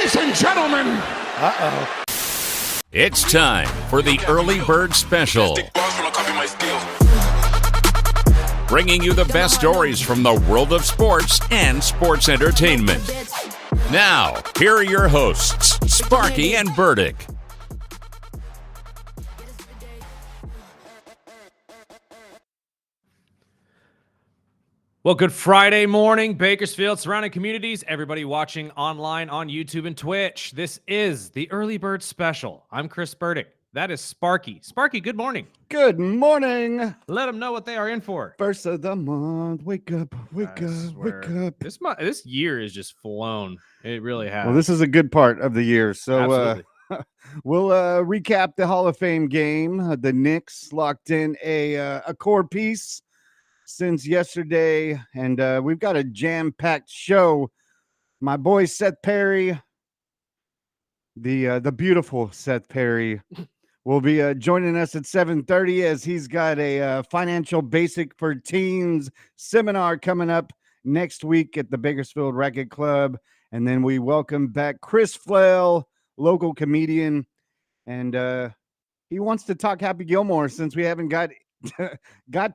Ladies and gentlemen. Uh-oh. It's time for the Early Bird Special. Bringing you the best stories from the world of sports and sports entertainment. Now, here are your hosts, Sparky and Burdick. Well, good Friday morning, Bakersfield, surrounding communities, everybody watching online on YouTube and Twitch. This is the Early Bird Special. I'm Chris Burdick. That is Sparky. Sparky, good morning. Good morning. Let them know what they are in for. First of the month. Wake up, wake up. This year is just flown. It really has. Well, this is a good part of the year. So we'll recap the Hall of Fame game. The Knicks locked in a core piece since yesterday, and we've got a jam-packed show. My boy Seth Perry, the beautiful Seth Perry, will be joining us at 7:30 as he's got a financial basic for teens seminar coming up next week at the Bakersfield Racquet Club. And then we welcome back Chris Flail, local comedian, and he wants to talk Happy Gilmore since we haven't got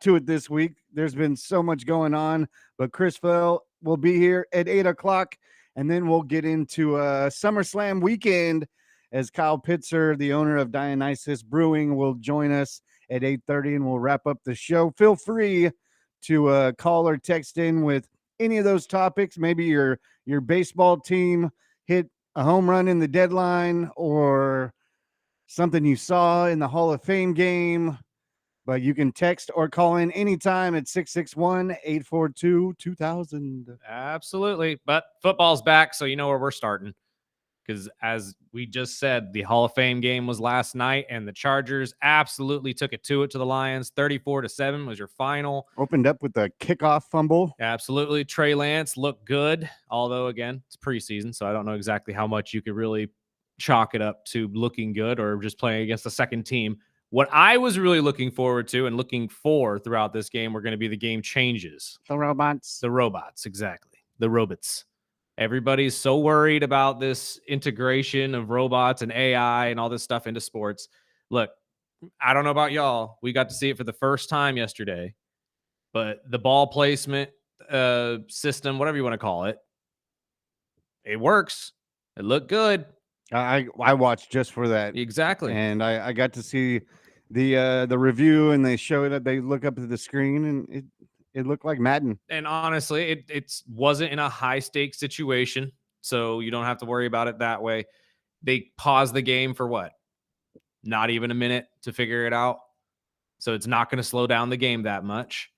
to it this week. There's been so much going on, but Chris Fell will be here at 8 o'clock, and then we'll get into SummerSlam weekend as Kyle Pitzer, the owner of Dionysus Brewing, will join us at 8:30, and we'll wrap up the show. Feel free to call or text in with any of those topics. Maybe your baseball team hit a home run in the deadline, or something you saw in the Hall of Fame game. But you can text or call in anytime at 661-842-2000. Absolutely. But football's back, so you know where we're starting. Because as we just said, the Hall of Fame game was last night, and the Chargers absolutely took it to the Lions. 34-7 was your final. Opened up with a kickoff fumble. Absolutely. Trey Lance looked good, although, again, it's preseason, so I don't know exactly how much you could really chalk it up to looking good or just playing against the second team. What I was really looking forward to and looking for throughout this game were going to be the game changes. The robots. The robots, exactly. The robots. Everybody's so worried about this integration of robots and AI and all this stuff into sports. Look, I don't know about y'all. We got to see it for the first time yesterday. But the ball placement system, whatever you want to call it, it works. It looked good. I watched just for that. Exactly. And I got to see the review, and they showed it. They look up at the screen, and it looked like Madden. And honestly, it wasn't in a high stakes situation, so you don't have to worry about it that way. They paused the game for what? Not even a minute to figure it out. So it's not going to slow down the game that much.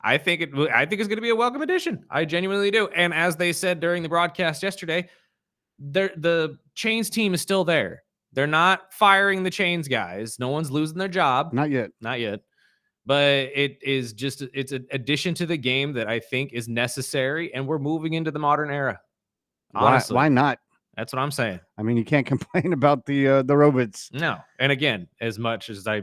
I think it's going to be a welcome addition. I genuinely do. And as they said during the broadcast yesterday, the Chains team is still there. They're not firing the Chains guys. No one's losing their job. Not yet. But it's an addition to the game that I think is necessary, and we're moving into the modern era. Honestly. Why not? That's what I'm saying. I mean, you can't complain about the robots. No. And again, as much as I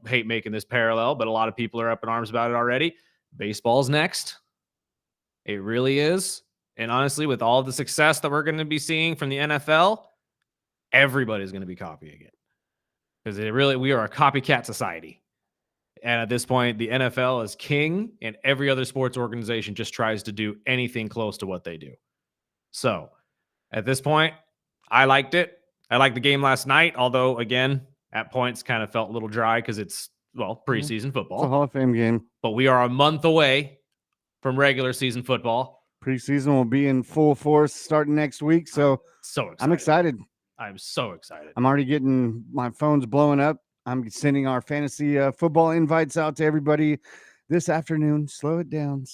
hate making this parallel, but a lot of people are up in arms about it already. Baseball's next. It really is. And honestly, with all the success that we're going to be seeing from the NFL, everybody's going to be copying it. Because we are a copycat society. And at this point, the NFL is king, and every other sports organization just tries to do anything close to what they do. So at this point, I liked it. I liked the game last night, although, again, at points kind of felt a little dry because it's, preseason football. It's a Hall of Fame game. But we are a month away from regular season football. Preseason will be in full force starting next week. So excited. I'm excited. I'm so excited. I'm already getting my phone's blowing up. I'm sending our fantasy football invites out to everybody this afternoon. Slow it down.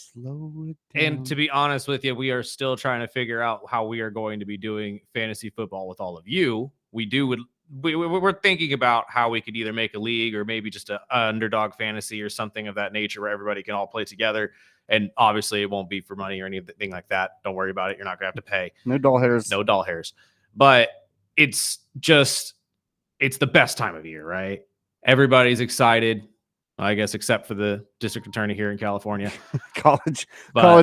And to be honest with you, we are still trying to figure out how we are going to be doing fantasy football with all of you. We're thinking about how we could either make a league or maybe just a underdog fantasy or something of that nature where everybody can all play together. And obviously it won't be for money or anything like that. Don't worry about it. You're not going to have to pay. No doll hairs. But it's the best time of year, right? Everybody's excited, I guess, except for the district attorney here in California. College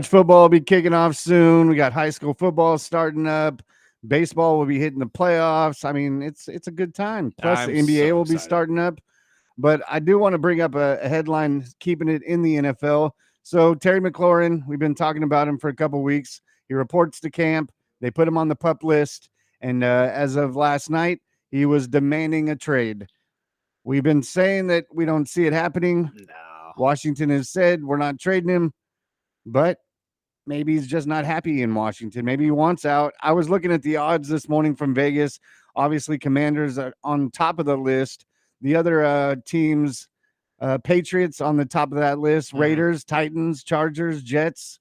football will be kicking off soon. We got high school football starting up. Baseball will be hitting the playoffs. I mean, it's a good time. Plus, the I'm NBA so will be excited. starting up. But I do want to bring up a headline, keeping it in the NFL. So Terry McLaurin, we've been talking about him for a couple weeks. He reports to camp. They put him on the PUP list. And as of last night, he was demanding a trade. We've been saying that we don't see it happening. No. Washington has said we're not trading him, but maybe he's just not happy in Washington. Maybe he wants out. I was looking at the odds this morning from Vegas. Obviously, Commanders are on top of the list. The other teams, Patriots on the top of that list, Raiders, Titans, Chargers, Jets.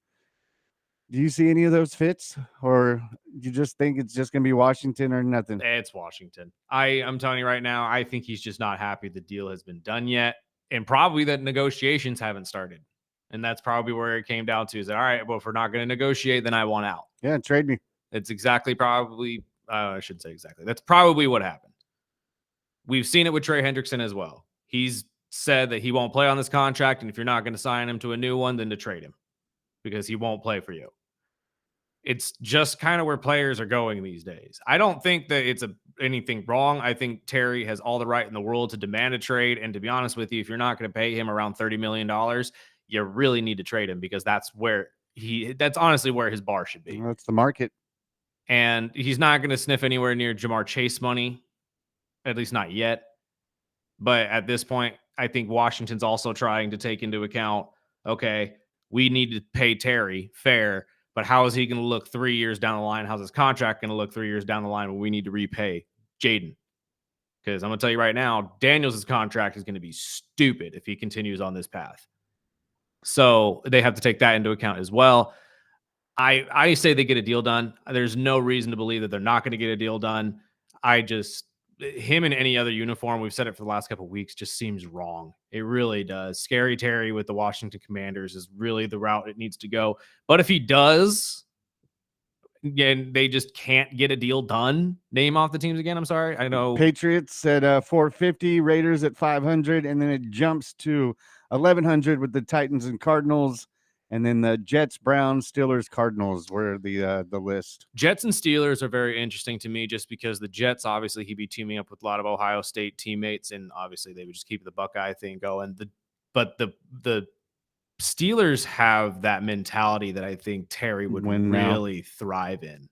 Do you see any of those fits, or you just think it's just going to be Washington or nothing? It's Washington. I'm telling you right now, I think he's just not happy the deal has been done yet, and probably that negotiations haven't started. And that's probably where it came down to is that, all right, well, if we're not going to negotiate, then I want out. Yeah, trade me. It's exactly probably, I shouldn't say exactly. That's probably what happened. We've seen it with Trey Hendrickson as well. He's said that he won't play on this contract, and if you're not going to sign him to a new one, then to trade him because he won't play for you. It's just kind of where players are going these days. I don't think that it's anything wrong. I think Terry has all the right in the world to demand a trade. And to be honest with you, if you're not going to pay him around $30 million, you really need to trade him because that's honestly where his bar should be. Well, that's the market. And he's not going to sniff anywhere near Jamar Chase money, at least not yet. But at this point, I think Washington's also trying to take into account, okay, we need to pay Terry fair, but how is he going to look 3 years down the line? How's his contract going to look 3 years down the line when we need to repay Jaden? Because I'm going to tell you right now, Daniels' contract is going to be stupid if he continues on this path. So they have to take that into account as well. I say they get a deal done. There's no reason to believe that they're not going to get a deal done. Him in any other uniform, we've said it for the last couple of weeks, just seems wrong. It really does. Scary Terry with the Washington Commanders is really the route it needs to go. But if he does, again, they just can't get a deal done. Name off the teams again. I'm sorry. I know Patriots at 450, Raiders at 500, and then it jumps to 1,100 with the Titans and Cardinals. And then the Jets, Browns, Steelers, Cardinals were the list. Jets and Steelers are very interesting to me just because the Jets, obviously, he'd be teaming up with a lot of Ohio State teammates, and obviously they would just keep the Buckeye thing going. But the Steelers have that mentality that I think Terry would really thrive in.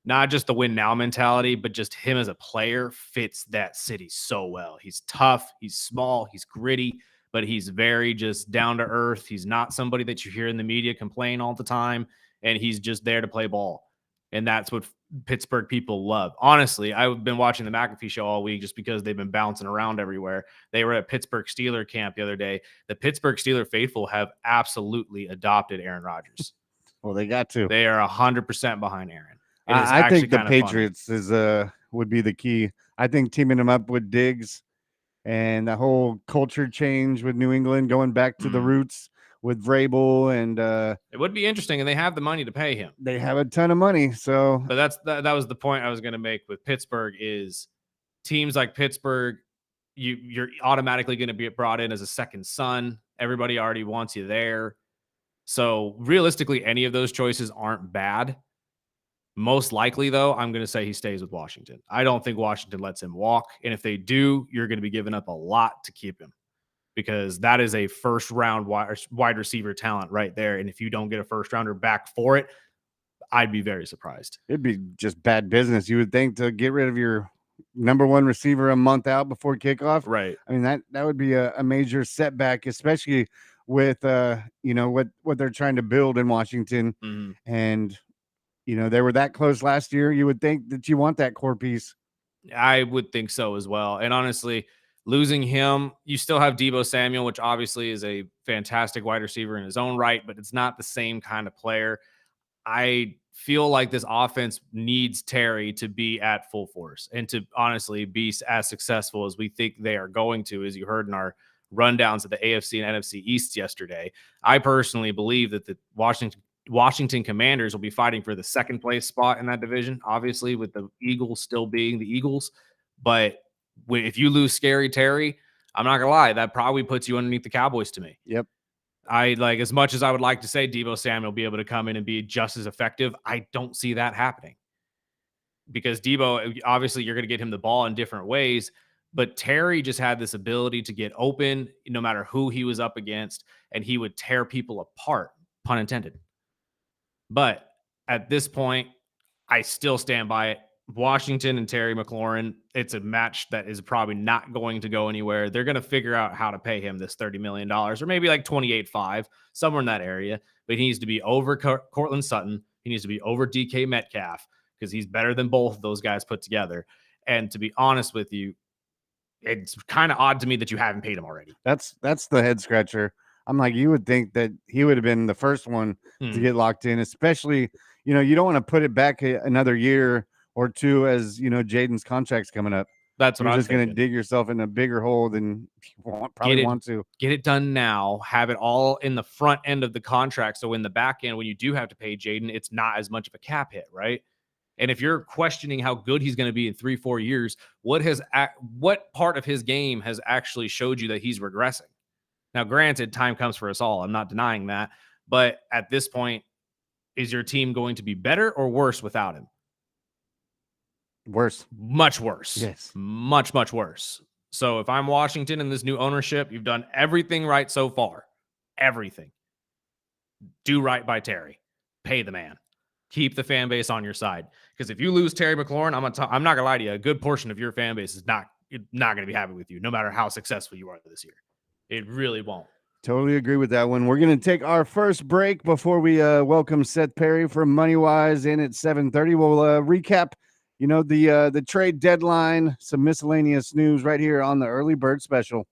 Not just the win now mentality, but just him as a player fits that city so well. He's tough, he's small, he's gritty, but he's very just down to earth. He's not somebody that you hear in the media complain all the time, and he's just there to play ball. And that's what Pittsburgh people love. Honestly, I've been watching the McAfee show all week just because they've been bouncing around everywhere. They were at Pittsburgh Steeler camp the other day. The Pittsburgh Steeler faithful have absolutely adopted Aaron Rodgers. Well, they got to. They are 100% behind Aaron. I think the Patriots would be the key. I think teaming them up with Diggs and the whole culture change with New England, going back to the roots with Vrabel, and it would be interesting, and they have the money to pay him. They have a ton of money, so. But that was the point I was going to make with Pittsburgh is teams like Pittsburgh, you're automatically going to be brought in as a second son. Everybody already wants you there. So realistically, any of those choices aren't bad. Most likely, though, I'm going to say he stays with Washington. I don't think Washington lets him walk. And if they do, you're going to be giving up a lot to keep him because that is a first-round wide receiver talent right there. And if you don't get a first-rounder back for it, I'd be very surprised. It'd be just bad business. You would think to get rid of your number one receiver a month out before kickoff. Right. I mean, that would be a major setback, especially with, what they're trying to build in Washington. Mm-hmm. And they were that close last year. You would think that you want that core piece. I would think so as well. And honestly, losing him, you still have Deebo Samuel, which obviously is a fantastic wide receiver in his own right, but it's not the same kind of player. I feel like this offense needs Terry to be at full force and to honestly be as successful as we think they are going to, as you heard in our rundowns of the AFC and NFC East yesterday. I personally believe that the Washington Commanders will be fighting for the second place spot in that division, obviously with the Eagles still being the Eagles. But if you lose Scary Terry, I'm not going to lie, that probably puts you underneath the Cowboys to me. Yep. As much as I would like to say Deebo Samuel will be able to come in and be just as effective, I don't see that happening. because Debo, obviously, you're going to get him the ball in different ways. But Terry just had this ability to get open no matter who he was up against, and he would tear people apart, pun intended. But at this point, I still stand by it. Washington and Terry McLaurin, it's a match that is probably not going to go anywhere. They're going to figure out how to pay him this $30 million or maybe like 28.5, somewhere in that area. But he needs to be over Cortland Sutton. He needs to be over DK Metcalf because he's better than both of those guys put together. And to be honest with you, it's kind of odd to me that you haven't paid him already. That's the head scratcher. I'm like, you would think that he would have been the first one to get locked in, especially, you don't want to put it back another year or two as, Jaden's contract's coming up. That's what You're I'm just going to thinking. dig yourself in a bigger hole than you probably want to. Get it done now. Have it all in the front end of the contract. So in the back end, when you do have to pay Jaden, it's not as much of a cap hit, right? And if you're questioning how good he's going to be in 3-4 years, what part of his game has actually showed you that he's regressing? Now, granted, time comes for us all. I'm not denying that. But at this point, is your team going to be better or worse without him? Worse. Much worse. Yes. Much, much worse. So if I'm Washington and this new ownership, you've done everything right so far. Everything. Do right by Terry. Pay the man. Keep the fan base on your side. Because if you lose Terry McLaurin, I'm not gonna lie to you. A good portion of your fan base is not gonna be happy with you, no matter how successful you are this year. It really won't. Totally agree with that one. We're going to take our first break before we welcome Seth Perry from MoneyWise in at 7:30. We'll recap, the trade deadline, some miscellaneous news right here on the Early Bird Special.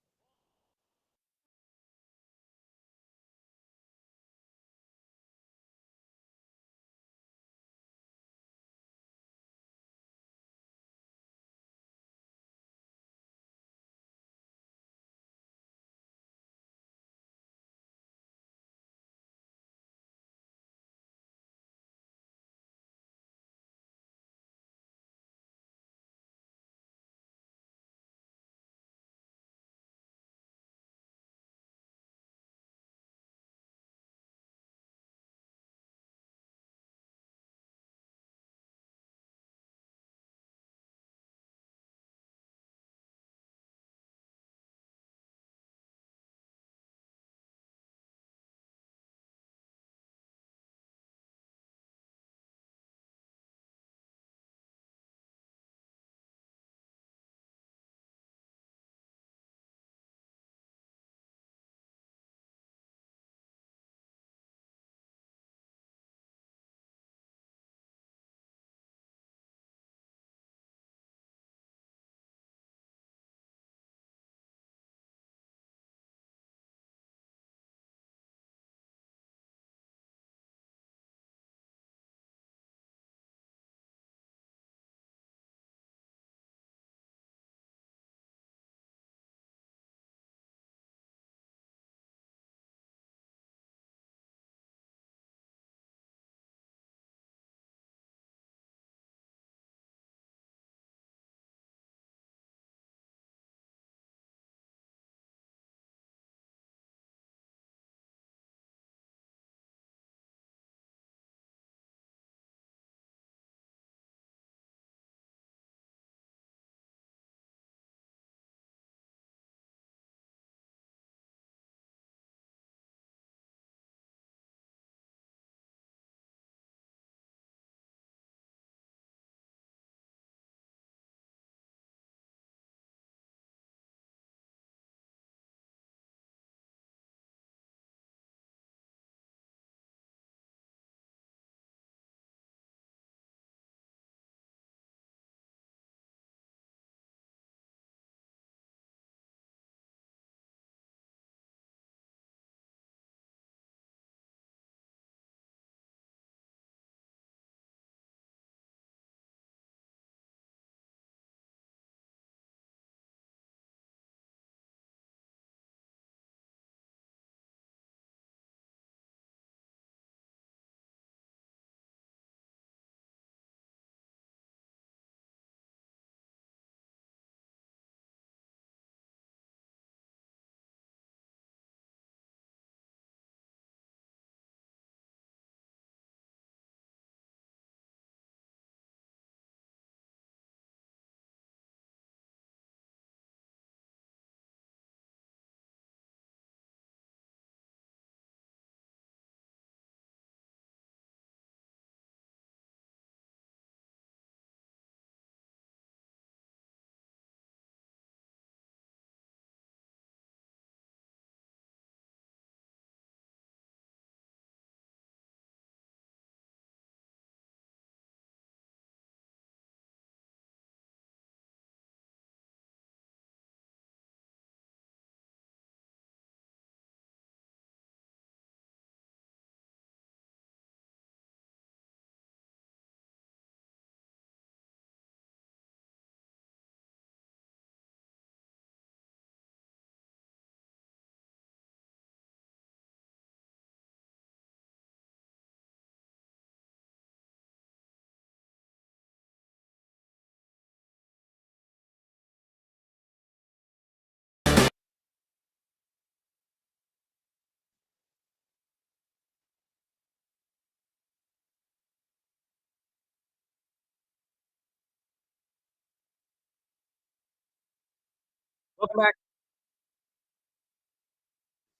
Welcome back.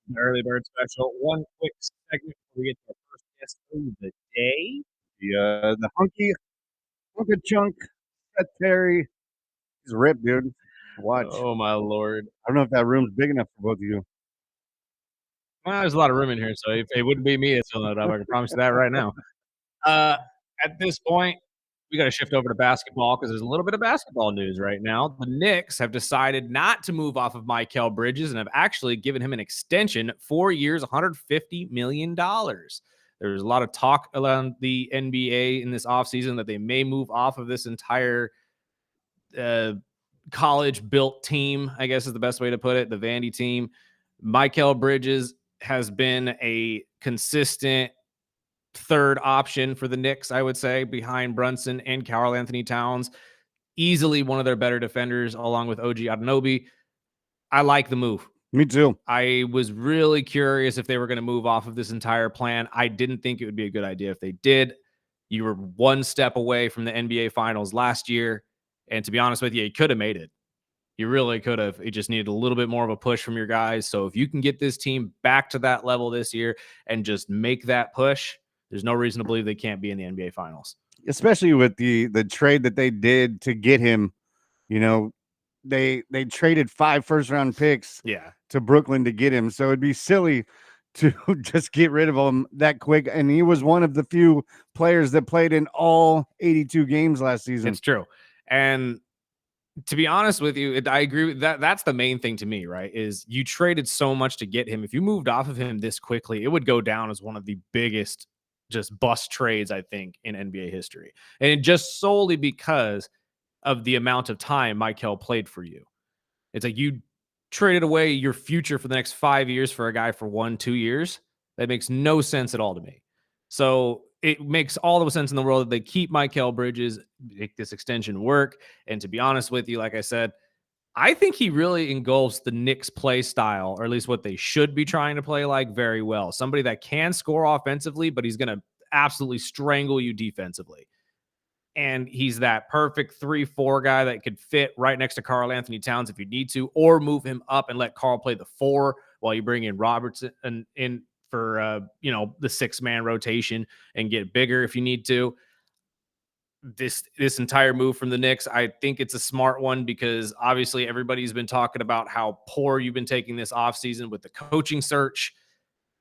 The early bird special. One quick segment before we get to our first guest of the day. The hunky chunk, Seth Terry. He's ripped, dude. Watch. Oh my lord. I don't know if that room's big enough for both of you. Well, there's a lot of room in here, so if it wouldn't be me that's filling it up, I can promise you that right now. At this point, we got to shift over to basketball because there's a little bit of basketball news right now. The Knicks have decided not to move off of Mikal Bridges and have actually given him an extension, 4 years, $150 million. There's a lot of talk around the NBA in this offseason that they may move off of this entire college built team, I guess is the best way to put it, the Vandy team. Mikal Bridges has been a consistent third option for the Knicks, I would say, behind Brunson and Karl Anthony Towns. Easily one of their better defenders, along with OG Anunoby. I like the move. Me too. I was really curious if they were going to move off of this entire plan. I didn't think it would be a good idea if they did. You were one step away from the NBA Finals last year. And to be honest with you, you could have made it. You really could have. It just needed a little bit more of a push from your guys. So if you can get this team back to that level this year and just make that push, there's no reason to believe they can't be in the NBA Finals. Especially with the trade that they did to get him. You know, they traded 5 first-round picks to Brooklyn to get him. So it'd be silly to just get rid of him that quick. And he was one of the few players that played in all 82 games last season. It's true. And to be honest with you, I agree with that. That's the main thing to me, right? Is you traded so much to get him. If you moved off of him this quickly, it would go down as one of the biggest just bust trades, I think, in NBA history. And just solely because of the amount of time Mikal played for you. It's like you traded away your future for the next 5 years for a guy for 1-2 years. That makes no sense at all to me. So it makes all the sense in the world that they keep Mikal Bridges, make this extension work. And to be honest with you, like I said, I think he really engulfs the Knicks play style, or at least what they should be trying to play like, very well. Somebody that can score offensively, but he's going to absolutely strangle you defensively. And he's that perfect 3-4 guy that could fit right next to Karl Anthony Towns if you need to, or move him up and let Karl play the 4 while you bring in Robertson in for the 6-man rotation and get bigger if you need to. This entire move from the Knicks, I think it's a smart one because obviously everybody's been talking about how poor you've been taking this offseason with the coaching search.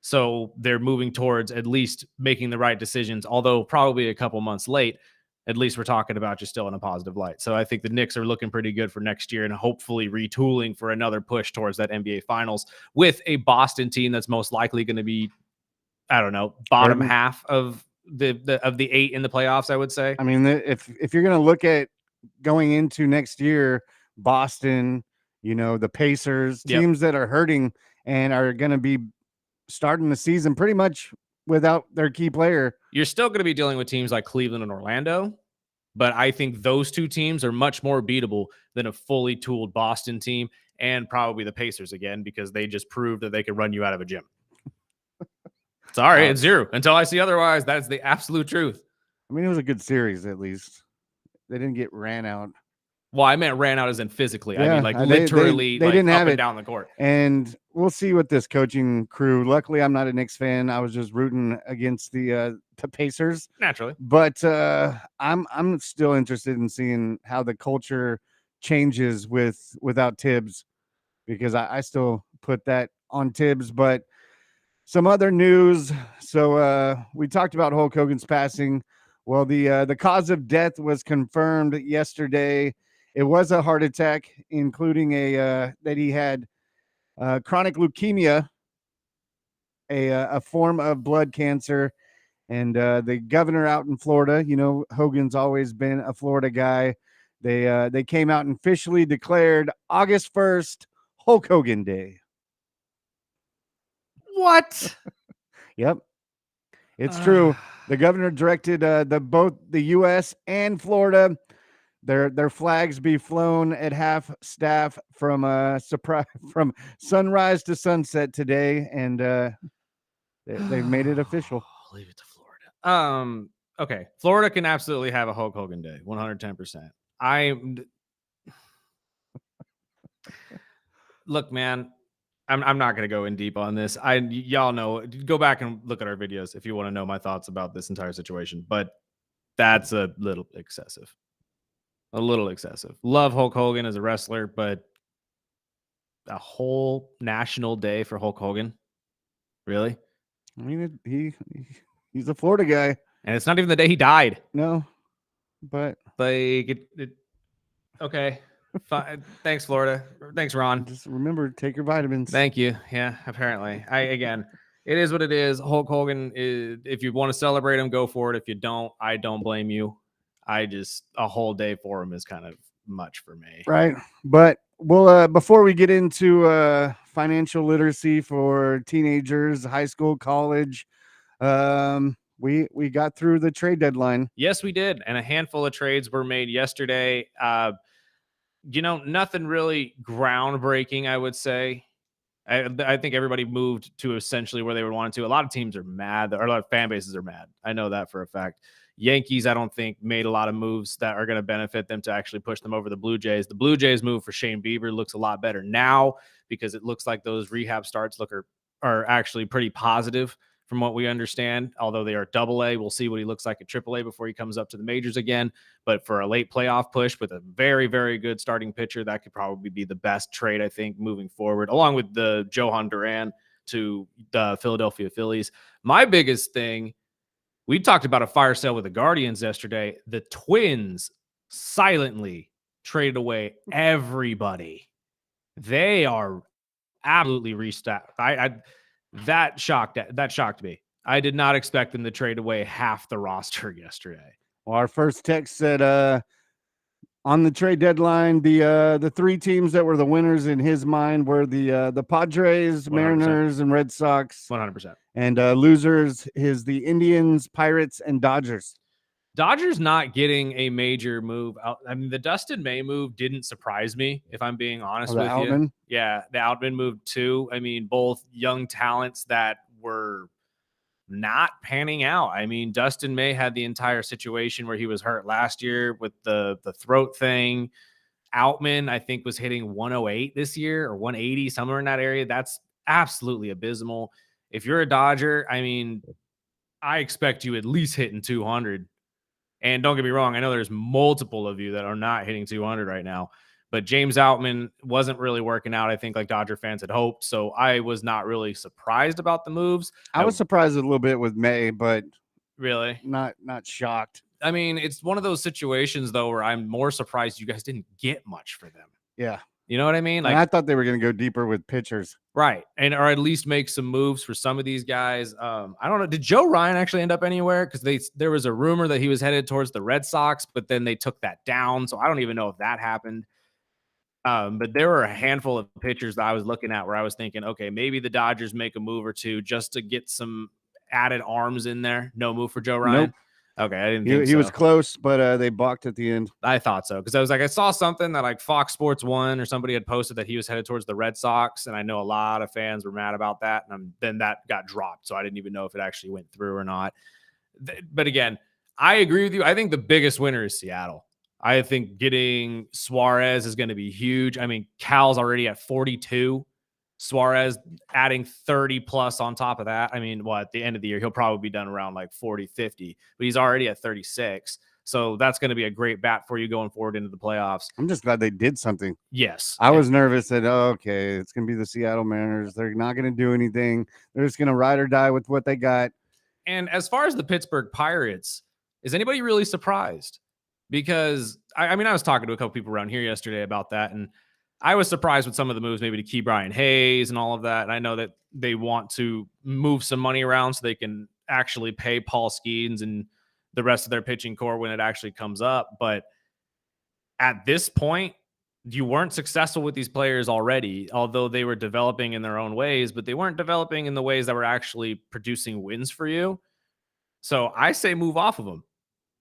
So they're moving towards at least making the right decisions, although probably a couple months late. At least we're talking about you still in a positive light. So I think the Knicks are looking pretty good for next year and hopefully retooling for another push towards that NBA Finals with a Boston team that's most likely going to be, I don't know, bottom half of the 8 in the playoffs, I would say. I mean, if you're going to look at going into next year, Boston, the Pacers, teams that are hurting and are going to be starting the season pretty much without their key player. You're still going to be dealing with teams like Cleveland and Orlando, but I think those two teams are much more beatable than a fully tooled Boston team and probably the Pacers again, because they just proved that they could run you out of a gym. Sorry, it's 0 until I see otherwise. That's the absolute truth. I mean, it was a good series, at least. They didn't get ran out. Well, I meant ran out as in physically. I mean, like literally they didn't have up it and down the court. And we'll see with this coaching crew. Luckily, I'm not a Knicks fan. I was just rooting against the Pacers. Naturally. But I'm still interested in seeing how the culture changes without Tibbs, because I still put that on Tibbs. But some other news. So we talked about Hulk Hogan's passing. Well, the cause of death was confirmed yesterday. It was a heart attack, including that he had chronic leukemia, a form of blood cancer. And the governor out in Florida, Hogan's always been a Florida guy. They came out and officially declared August 1st Hulk Hogan Day. What? Yep, it's true. The governor directed both the U.S. and Florida their flags be flown at half staff from from sunrise to sunset today, and they've made it official. Leave it to Florida. Okay, Florida can absolutely have a Hulk Hogan Day, 110%. look, man, I'm not going to go in deep on this. Y'all know, go back and look at our videos if you want to know my thoughts about this entire situation, but that's a little excessive. A little excessive. Love Hulk Hogan as a wrestler, but a whole national day for Hulk Hogan? Really? I mean, he's a Florida guy. And it's not even the day he died. No, but Like, okay. Fine. Thanks, Florida. Thanks, Ron. just remember, take your vitamins. Thank you. Yeah, apparently. Again, it is what it is. Hulk Hogan is, if you want to celebrate him, go for it. If you don't, I don't blame you. A whole day for him is kind of much for me. Right. But we'll before we get into financial literacy for teenagers, high school, college, we got through the trade deadline. Yes, we did. And a handful of trades were made yesterday. Nothing really groundbreaking, I would say. I think everybody moved to essentially where they would want to. A lot of teams are mad, or a lot of fan bases are mad. I know that for a fact. Yankees, I don't think, made a lot of moves that are going to benefit them to actually push them over the Blue Jays. The Blue Jays move for Shane Bieber looks a lot better now because it looks like those rehab starts are actually pretty positive from what we understand. Although they are AA, we'll see what he looks like at AAA before he comes up to the majors again. But for a late playoff push with a very, very good starting pitcher, that could probably be the best trade, I think, moving forward, along with the Johan Duran to the Philadelphia Phillies. My biggest thing, we talked about a fire sale with the Guardians yesterday. The Twins silently traded away everybody. They are absolutely restacked. That shocked me. I did not expect them to trade away half the roster yesterday. Well, our first text said on the trade deadline, the three teams that were the winners in his mind were the Padres, 100%. Mariners, and Red Sox. 100%. And losers is the Indians, Pirates, and Dodgers. Dodgers not getting a major move. I mean, the Dustin May move didn't surprise me, if I'm being honest with you. Yeah, the Outman move too. I mean, both young talents that were not panning out. I mean, Dustin May had the entire situation where he was hurt last year with the throat thing. Outman, I think, was hitting 108 this year or 180, somewhere in that area. That's absolutely abysmal. If you're a Dodger, I mean, I expect you at least hitting 200. And don't get me wrong, I know there's multiple of you that are not hitting 200 right now. But James Outman wasn't really working out, I think, like Dodger fans had hoped. So I was not really surprised about the moves. I was surprised a little bit with May, but really not shocked. I mean, it's one of those situations, though, where I'm more surprised you guys didn't get much for them. Yeah. You know what I mean? Like, and I thought they were going to go deeper with pitchers. Right. Or at least make some moves for some of these guys. I don't know. Did Joe Ryan actually end up anywhere? Because there was a rumor that he was headed towards the Red Sox, but then they took that down. So I don't even know if that happened. But there were a handful of pitchers that I was looking at where I was thinking, okay, maybe the Dodgers make a move or two just to get some added arms in there. No move for Joe Ryan. Nope. Okay, I didn't think so. He was close, but they balked at the end. I thought so because I saw something that like Fox Sports 1 or somebody had posted that he was headed towards the Red Sox, and I know a lot of fans were mad about that, and then that got dropped, so I didn't even know if it actually went through or not. But again, I agree with you. I think the biggest winner is Seattle. I think getting Suarez is going to be huge. I mean, Cal's already at 42. Suarez adding 30 plus on top of that. I mean, at the end of the year, he'll probably be done around like 40, 50, but he's already at 36. So that's going to be a great bat for you going forward into the playoffs. I'm just glad they did something. Yes. I was nervous that, okay, it's going to be the Seattle Mariners. They're not going to do anything. They're just going to ride or die with what they got. And as far as the Pittsburgh Pirates, is anybody really surprised? Because I mean, I was talking to a couple people around here yesterday about that, and I was surprised with some of the moves, maybe to Key Brian Hayes and all of that. And I know that they want to move some money around so they can actually pay Paul Skeens and the rest of their pitching core when it actually comes up. But at this point, you weren't successful with these players already, although they were developing in their own ways, but they weren't developing in the ways that were actually producing wins for you. So I say move off of them.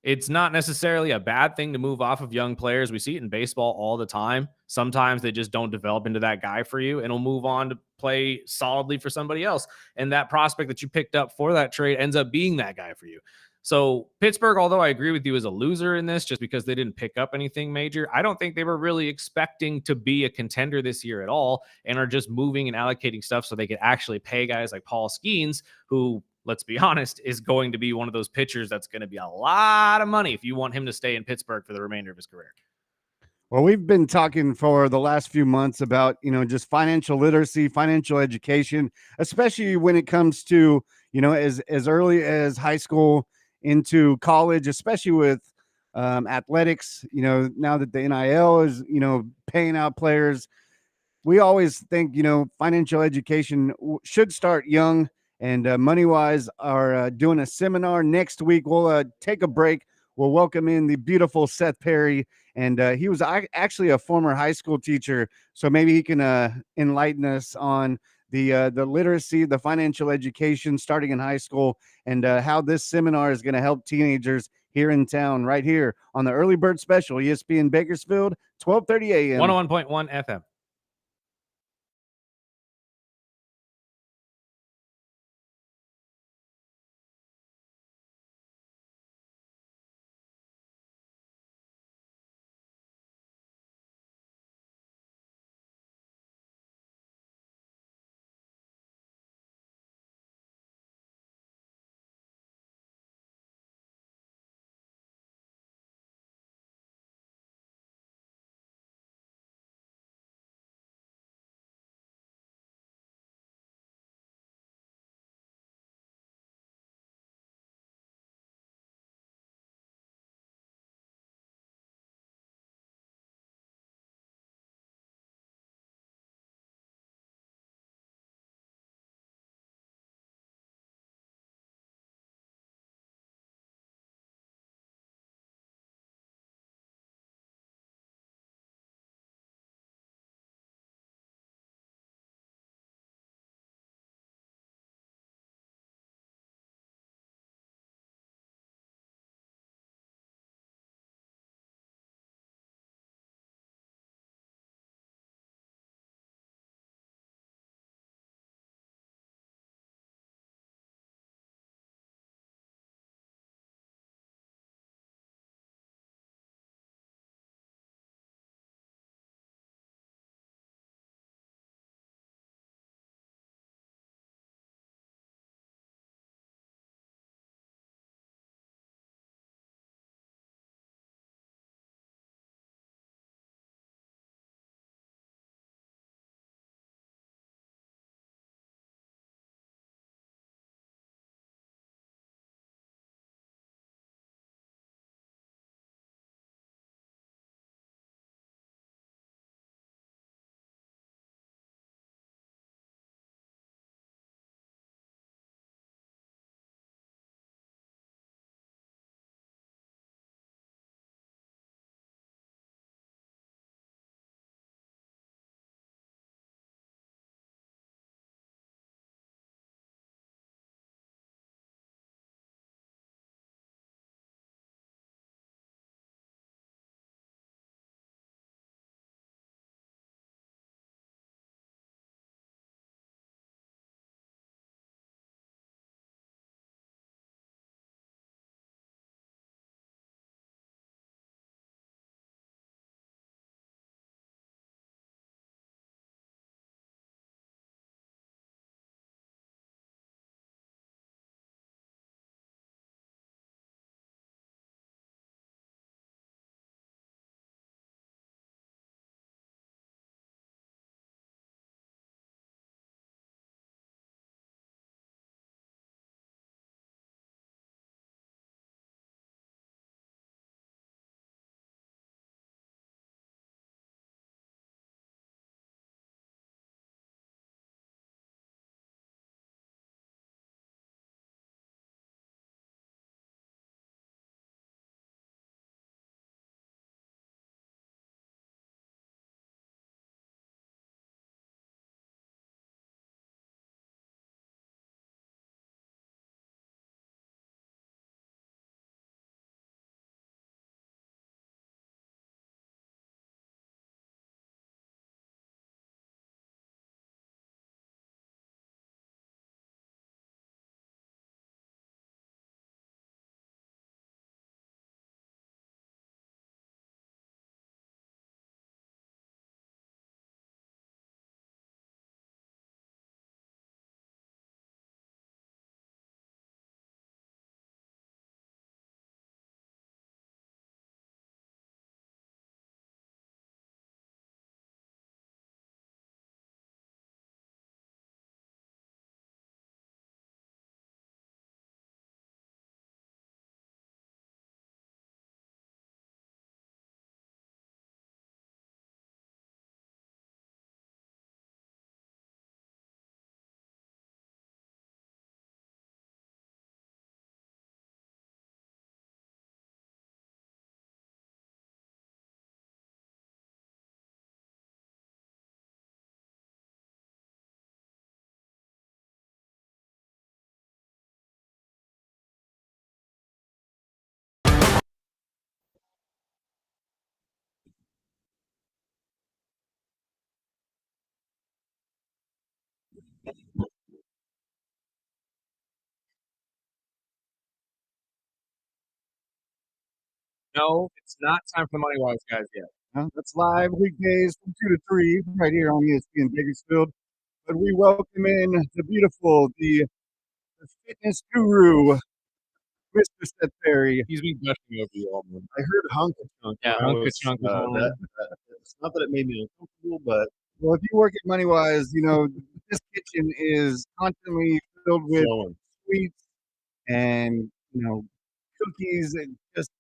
It's not necessarily a bad thing to move off of young players. We see it in baseball all the time. Sometimes they just don't develop into that guy for you and will move on to play solidly for somebody else. And that prospect that you picked up for that trade ends up being that guy for you. So Pittsburgh, although I agree with you, is a loser in this just because they didn't pick up anything major. I don't think they were really expecting to be a contender this year at all, and are just moving and allocating stuff so they could actually pay guys like Paul Skeens, who, let's be honest, is going to be one of those pitchers that's going to be a lot of money if you want him to stay in Pittsburgh for the remainder of his career. Well, we've been talking for the last few months about, just financial literacy, financial education, especially when it comes to, as early as high school into college, especially with athletics, now that the NIL is, paying out players. We always think, financial education should start young, and Money Wise are doing a seminar next week. We'll take a break. We'll welcome in the beautiful Seth Perry, and he was actually a former high school teacher, so maybe he can enlighten us on the literacy, the financial education starting in high school, and how this seminar is going to help teenagers here in town, right here on the Early Bird Special, ESPN Bakersfield, 12:30 a.m. 101.1 FM. No, it's not time for the Money Wise guys yet. That's live weekdays from 2 to 3 right here on ESPN Bakersfield. But we welcome in the beautiful, the fitness guru, Mr. Seth Perry. He's been gushing over you all morning. I heard hunk of chunk. Yeah, when I hunk of was, chunk was on. it's not that it made me uncomfortable, but Well, if you work at MoneyWise, this kitchen is constantly filled with flowing. sweets and, cookies. And just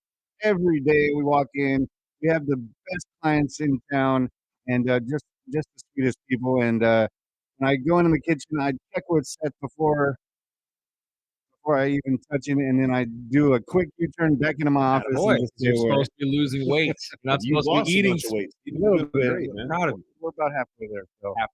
every day we walk in, we have the best clients in town and just the sweetest people. And when I go into the kitchen, I check what's set before I even touch it. And then I do a quick U-turn back into my office Boy, and just stay you're away. supposed to be losing weight. You're not You supposed to lost be a eating. bunch of weight. A little bit. Great, man. Proud of you. We're about halfway there. So. That's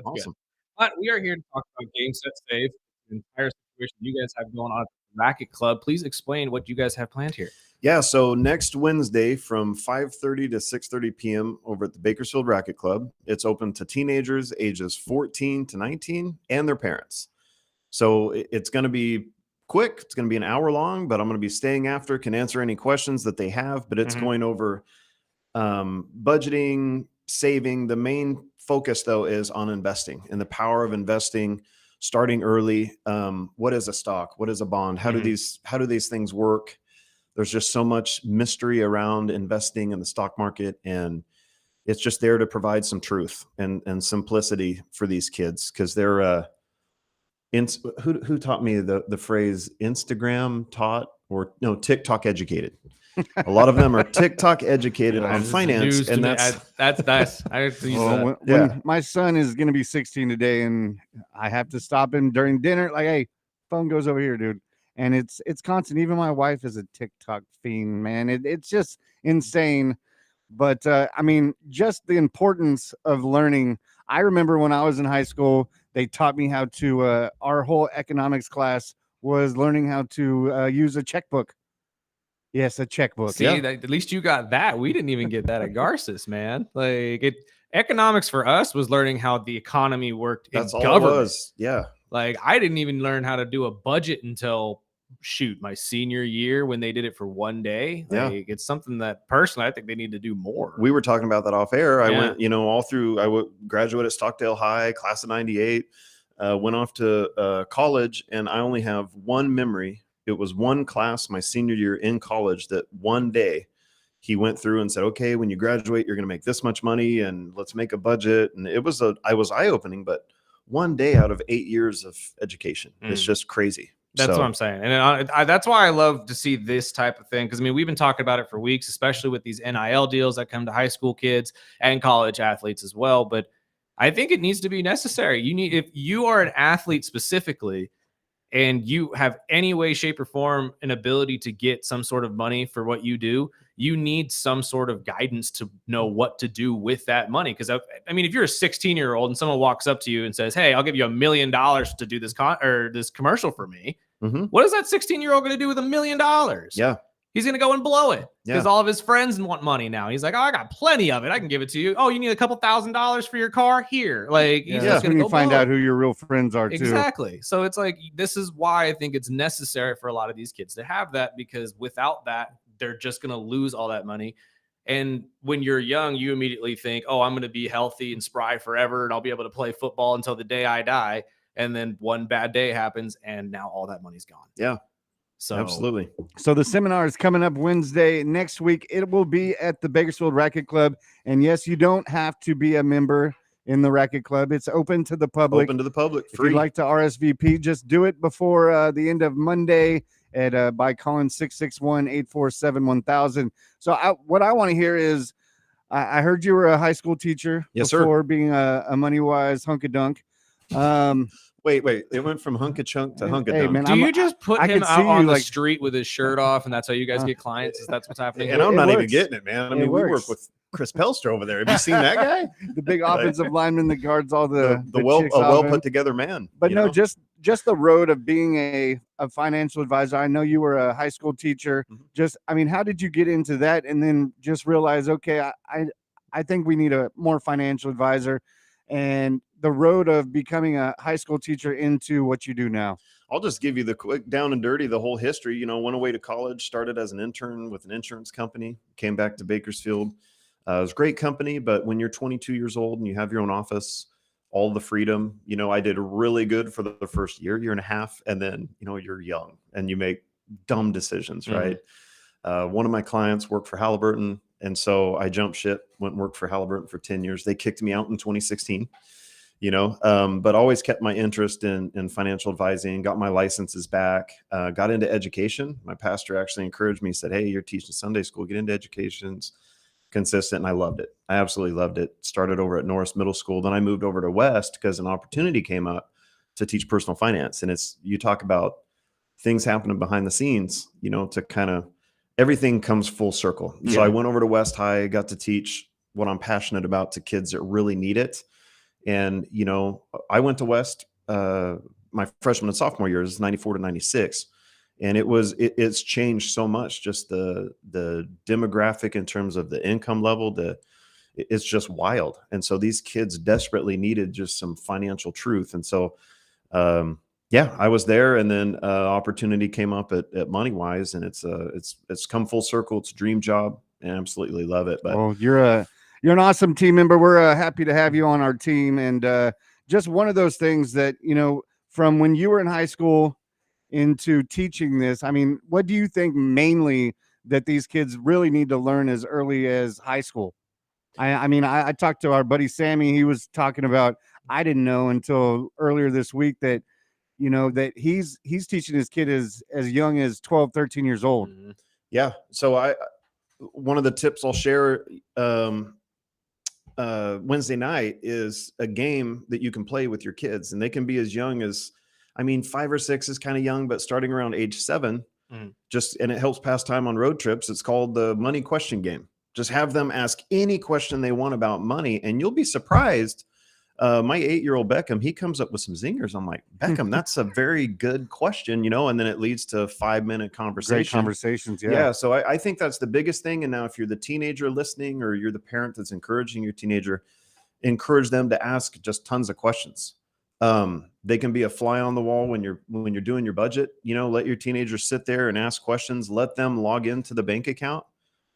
Awesome. good. But we are here to talk about Game Set Save, the entire situation you guys have going on at the Racket Club. Please explain what you guys have planned here. Yeah, so next Wednesday from 5:30 to 6:30 p.m. over at the Bakersfield Racket Club. It's open to teenagers ages 14 to 19 and their parents. So it's going to be quick. It's going to be an hour long, but I'm going to be staying after, can answer any questions that they have. But it's going over budgeting, saving. The main focus, though, is on investing and the power of investing, starting early. What is a stock? What is a bond? How do these things work? There's just so much mystery around investing in the stock market, and it's just there to provide some truth and simplicity for these kids, because they're who taught me the phrase Instagram taught, or no, TikTok educated. A lot of them are TikTok educated on finance, and that's nice. I have to use that. When my son is going to be 16 today, and I have to stop him during dinner, like, hey, phone goes over here, dude. And it's constant. Even my wife is a TikTok fiend, man. It's just insane. But just the importance of learning. I remember when I was in high school, they taught me how to. Our whole economics class was learning how to use a checkbook. Yes, a checkbook. See, at least you got that. We didn't even get that at Garces, man. Economics for us was learning how the economy worked. That's in all government. it was. Yeah. I didn't even learn how to do a budget until my senior year, when they did it for one day. It's something that personally I think they need to do more. We were talking about that off air. I went, all through. I graduated at Stockdale High, class of '98. Went off to college, and I only have one memory. It was one class my senior year in college that one day he went through and said, okay, when you graduate, you're going to make this much money, and let's make a budget. And I was eye-opening, but one day out of 8 years of education, it's just crazy. That's what I'm saying. And that's why I love to see this type of thing. Because we've been talking about it for weeks, especially with these NIL deals that come to high school kids and college athletes as well. But I think it needs to be necessary. If you are an athlete specifically, and you have any way, shape, or form an ability to get some sort of money for what you do, you need some sort of guidance to know what to do with that money. Because if you're a 16-year-old and someone walks up to you and says, hey, I'll give you $1 million to do this this commercial for me. What is that 16-year-old going to do with $1 million? Yeah. He's going to go and blow it because Yeah. all of his friends want money now. He's like, oh, I got plenty of it. I can give it to you. Oh, you need a couple $1,000s for your car? Here. He's just going when to you find out who your real friends are, too. Exactly. So it's this is why I think it's necessary for a lot of these kids to have that, because without that, they're just going to lose all that money. And when you're young, you immediately think, oh, I'm going to be healthy and spry forever, and I'll be able to play football until the day I die. And then one bad day happens, and now all that money's gone. Yeah. So Absolutely. So the seminar is coming up Wednesday next week. It will be at the Bakersfield Racket Club. And yes, you don't have to be a member in the Racket Club. It's open to the public. Open to the public. If Free. you'd like to RSVP, just do it before the end of Monday by calling 661-847-1000. So what I want to hear is, I heard you were a high school teacher before being a MoneyWise hunk-a-dunk. Wait. It went from hunk-a-chunk to hunk-a-dunk. Hey, man, do you just put I him could out see on you, the like- street with his shirt off, and that's how you guys get clients? Is that what's happening? And I'm It not even works. getting it, man. I It mean, we works. work with Chris Pelstra over there. Have you seen that guy? The big offensive lineman that guards all the well chicks off him. put together man. But you no, know? just the road of being a financial advisor. I know you were a high school teacher. How did you get into that, and then just realize, okay, I think we need a more financial advisor, and the road of becoming a high school teacher into what you do now? I'll just give you the quick down and dirty, the whole history. You know, went away to college, started as an intern with an insurance company, came back to Bakersfield. It was a great company, but when you're 22 years old and you have your own office, all the freedom, you know, I did really good for the first year and a half. And then, you know, you're young and you make dumb decisions, right? One of my clients worked for Halliburton. And so I jumped ship, went and worked for Halliburton for 10 years. They kicked me out in 2016. You know, but always kept my interest in financial advising, got my licenses back, got into education. My pastor actually encouraged me, said, hey, you're teaching Sunday school, get into education's consistent. And I loved it. I absolutely loved it. Started over at Norris Middle School. Then I moved over to West because an opportunity came up to teach personal finance. And it's, you talk about things happening behind the scenes, you know, to kind of, everything comes full circle. So I went over to West High, got to teach what I'm passionate about to kids that really need it. And, you know, I went to West, my freshman and sophomore years, 94 to 96. And it's changed so much, just the demographic in terms of the income level, it's just wild. And so these kids desperately needed just some financial truth. And so, I was there, and then opportunity came up at MoneyWise, and it's come full circle. It's a dream job, and I absolutely love it. But well, you're an awesome team member. We're happy to have you on our team, and just one of those things that, you know, from when you were in high school into teaching this. I mean, what do you think mainly that these kids really need to learn as early as high school? I mean, I talked to our buddy Sammy. He was talking about, I didn't know until earlier this week that, you know, that he's teaching his kid as young as 12, 13 years old. Yeah. So one of the tips I'll share Wednesday night is a game that you can play with your kids, and they can be as young as, I mean, 5 or 6 is kind of young, but starting around age 7, and it helps pass time on road trips. It's called the money question game. Just have them ask any question they want about money, and you'll be surprised. My 8-year-old Beckham, he comes up with some zingers. I'm like, Beckham, that's a very good question, you know, and then it leads to 5-minute conversation. Great conversations. Yeah. So I think that's the biggest thing. And now if you're the teenager listening, or you're the parent that's encouraging your teenager, encourage them to ask just tons of questions. They can be a fly on the wall when you're doing your budget. You know, let your teenagers sit there and ask questions. Let them log into the bank account.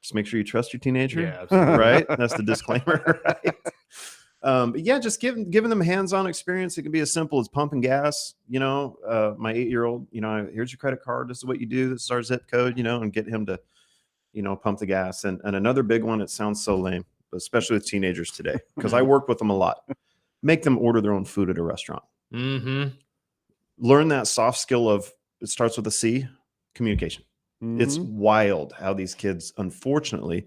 Just make sure you trust your teenager. Yeah, absolutely. Right. That's the disclaimer. Right. But yeah, just giving them hands-on experience. It can be as simple as pumping gas. You know, my 8-year-old, you know, here's your credit card. This is what you do. This is our zip code, you know, and get him to, you know, pump the gas. And another big one, it sounds so lame, but especially with teenagers today, because I work with them a lot. Make them order their own food at a restaurant. Learn that soft skill of, it starts with a C, communication. It's wild how these kids, unfortunately,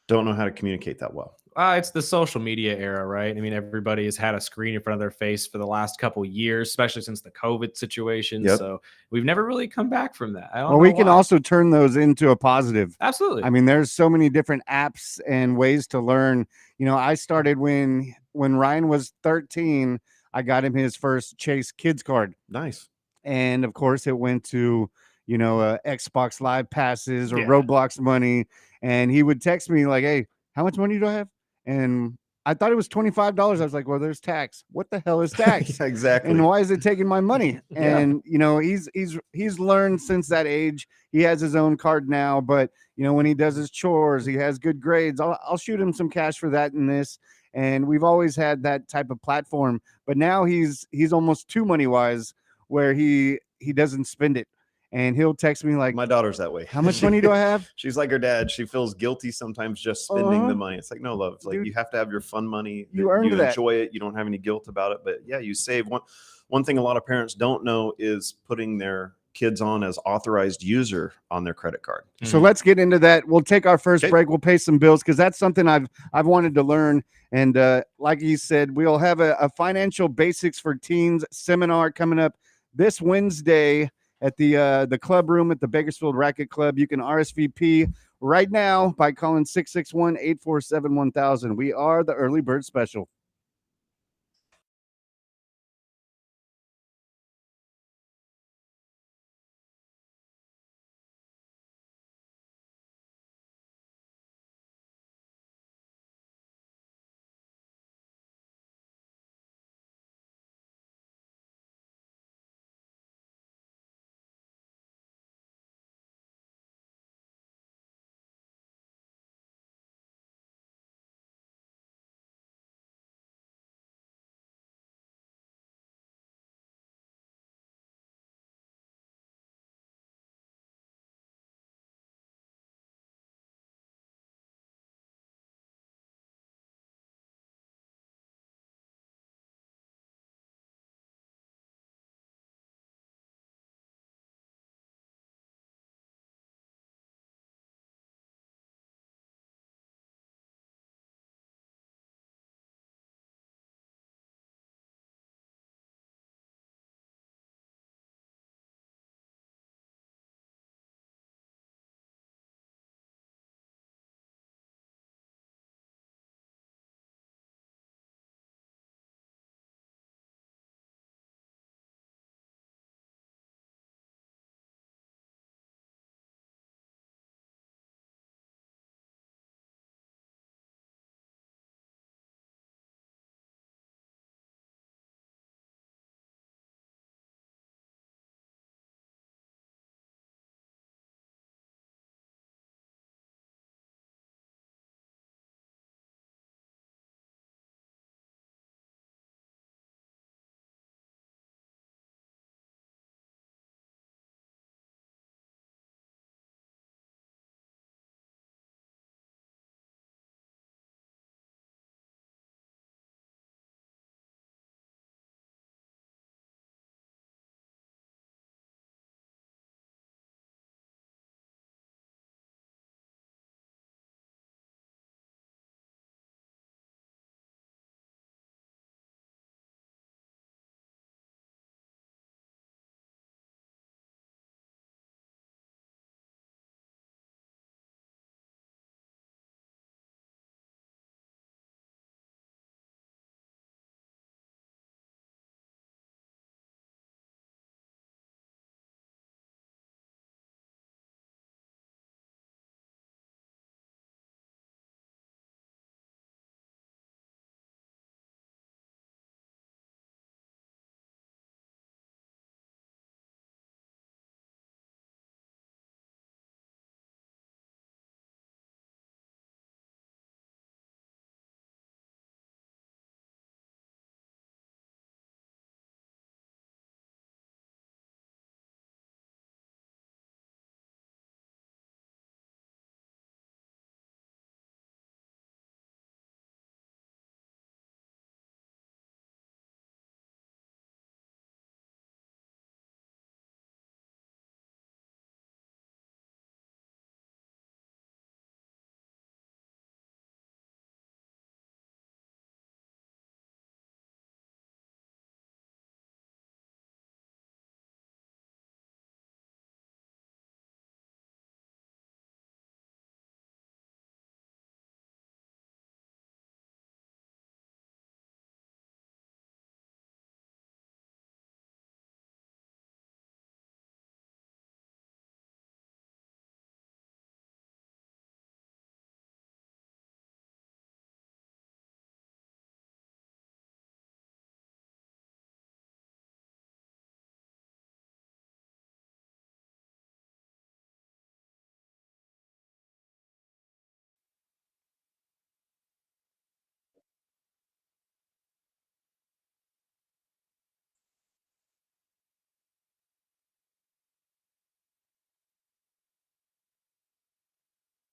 don't know how to communicate that well. It's the social media era, right? I mean, everybody has had a screen in front of their face for the last couple of years, especially since the COVID situation. So we've never really come back from that. I don't know we can why. also turn those into a positive. Absolutely. I mean, there's so many different apps and ways to learn. You know, I started when Ryan was 13, I got him his first Chase Kids card. Nice. And of course it went to, you know, Xbox Live passes or Roblox money. And he would text me like, hey, how much money do I have? And I thought it was $25. I was like, well, there's tax. What the hell is tax? Exactly. And why is it taking my money? And, you know, he's learned since that age. He has his own card now, but, you know, when he does his chores, he has good grades. I'll shoot him some cash for that and this. And we've always had that type of platform, but now he's almost too money wise, where he doesn't spend it. And he'll text me like, my daughter's that way. How much money do I have? She's like her dad. She feels guilty sometimes just spending the money. It's like, no, love. It's like, Dude, you have to have your fun money. you earned that. Enjoy it. You don't have any guilt about it. But yeah, you save. One thing a lot of parents don't know is putting their kids on as authorized user on their credit card. So let's get into that. We'll take our first break. We'll pay some bills, because that's something I've wanted to learn. And like you said, we'll have a financial basics for teens seminar coming up this Wednesday at the club room at the Bakersfield Racket Club. You can RSVP right now by calling 661-847-1000. We are the early bird special.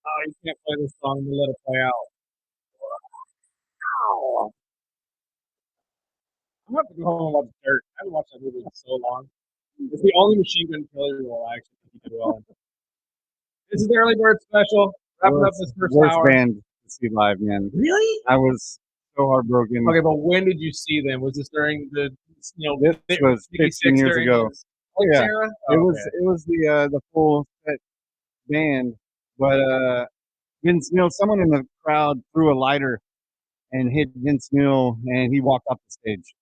Oh, you can't play this song and let it play out. Ow. I'm going to have to go home and watch Dirt. I haven't watched that movie in so long. It's the only Machine Gun Kelly role I actually think he did well in. This is the early bird special. Wrapping up this first Worst hour. band to see live, man. Really? I was so heartbroken. Okay, but when did you see them? Was this during the This was 15 years ago. Oh yeah, era? it was the full set band, but Vince Neil, someone in the crowd threw a lighter and hit Vince Neil, and he walked off the stage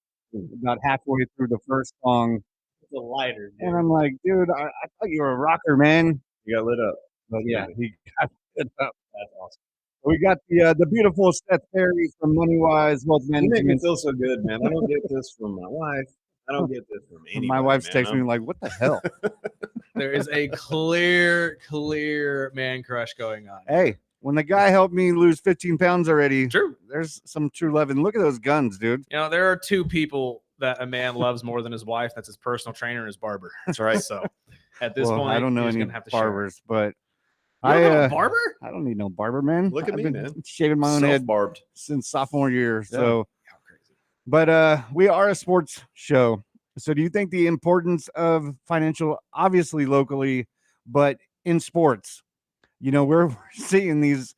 about halfway through the first song. It's a lighter, dude. And I'm like, dude, I thought you were a rocker, man. You got lit up. But yeah, he got lit up. That's awesome. We got the beautiful Seth Perry from MoneyWise Wealth You make me Management. feel so good, man. I don't get this from my wife. I don't get this from anybody. My wife's man. texting me like, "What the hell?" There is a clear man crush going on. Hey, when the guy helped me lose 15 pounds already, True. there's some true love. And look at those guns, dude. You know, there are two people that a man loves more than his wife. That's his personal trainer and his barber. That's right. So at this Well, point, I don't know you're just any gonna have to share. barbers, but You don't know a I barber? I don't need no barber, man. Look at I've me, been man. shaving my own head Self-barbed. since sophomore year. So, How crazy. but we are a sports show. So, do you think the importance of financial, obviously locally, but in sports? You know, we're seeing these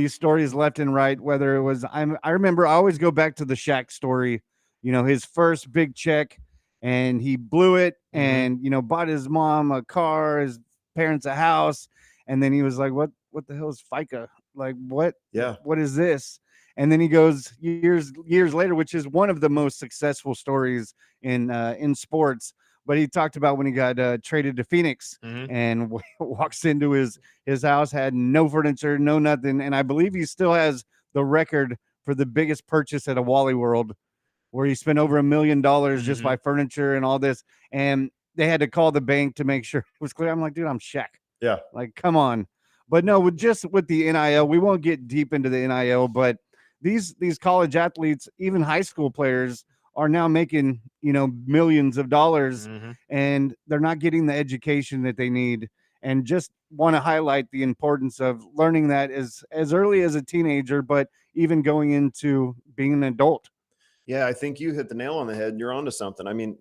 stories left and right. Whether it was, I remember I always go back to the Shaq story. You know, his first big check, and he blew it, and bought his mom a car, his parents a house, and then he was like, "What the hell is FICA? Like, what? Yeah. What is this?" And then he goes years later, which is one of the most successful stories in sports. But he talked about when he got traded to Phoenix and walks into his house, had no furniture, no nothing. And I believe he still has the record for the biggest purchase at a Wally World, where he spent over $1 million just by furniture and all this. And they had to call the bank to make sure it was clear. I'm like, dude, I'm Shaq. Yeah. Like, come on. But no, with the NIL, we won't get deep into the NIL, but these college athletes, even high school players, are now making, millions of dollars, and they're not getting the education that they need. And just want to highlight the importance of learning that as early as a teenager, but even going into being an adult. Yeah, I think you hit the nail on the head. You're onto something. I mean,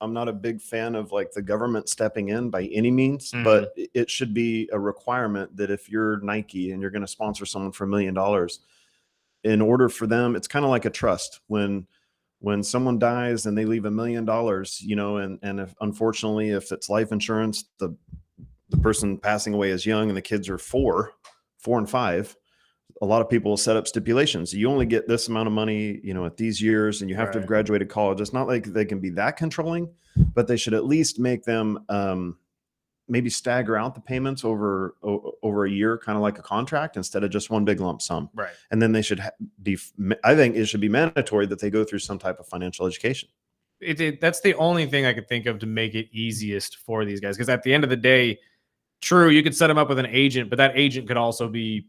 I'm not a big fan of like the government stepping in by any means, but it should be a requirement that if you're Nike and you're going to sponsor someone for $1 million, in order for them, it's kind of like a trust. When someone dies and they leave $1 million, and if unfortunately, if it's life insurance, the person passing away is young and the kids are 4 and 5, a lot of people will set up stipulations. You only get this amount of money, at these years, and you have to have graduated college. It's not like they can be that controlling, but they should at least make them maybe stagger out the payments over a year, kind of like a contract, instead of just one big lump sum. Right. And then they should I think it should be mandatory that they go through some type of financial education. That's the only thing I could think of to make it easiest for these guys. Because at the end of the day, true, you could set them up with an agent, but that agent could also be,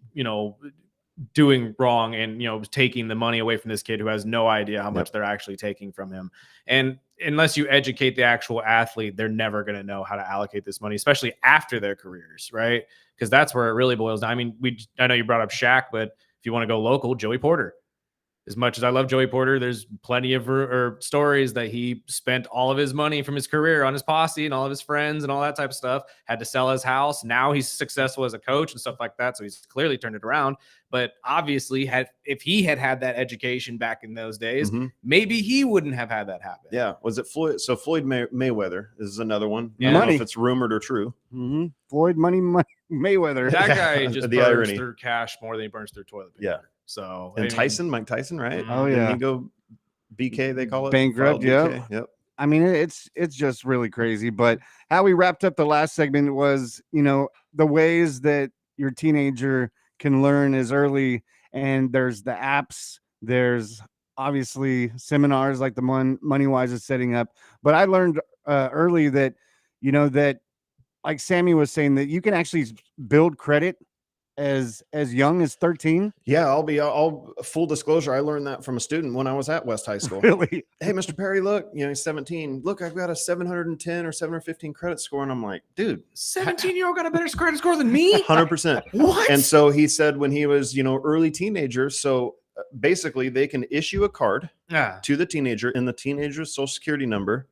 doing wrong and, taking the money away from this kid who has no idea how much they're actually taking from him. And unless you educate the actual athlete, they're never going to know how to allocate this money, especially after their careers, right? Because that's where it really boils down. I mean, I know you brought up Shaq, but if you want to go local, Joey Porter. As much as I love Joey Porter, there's plenty of stories that he spent all of his money from his career on his posse and all of his friends and all that type of stuff, had to sell his house. Now he's successful as a coach and stuff like that. So he's clearly turned it around. But obviously, if he had that education back in those days, maybe he wouldn't have had that happen. Yeah. Was it Floyd? So Floyd Mayweather is another one. Yeah. I don't know Money. if it's rumored or true. Floyd Money Mayweather. That guy just The burns irony. through cash more than he burns through toilet paper. Yeah. So And Mike Tyson, right? Oh, Didn't yeah. he go BK, they call it? Bankrupt, Filed yeah. BK? Yep. I mean, it's just really crazy. But how we wrapped up the last segment was, the ways that your teenager can learn as early. And there's the apps. There's obviously seminars like the MoneyWise is setting up. But I learned early that, that like Sammy was saying, that you can actually build credit as young as 13? Yeah, I'll full disclosure. I learned that from a student when I was at West High School. Really? Hey, Mr. Perry, look, he's 17. Look, I've got a 710 or 715 credit score. And I'm like, dude, 17-year-old got a better credit score than me? 100%. What? And so he said when he was, early teenager. So basically they can issue a card Yeah. to the teenager in the teenager's social security number,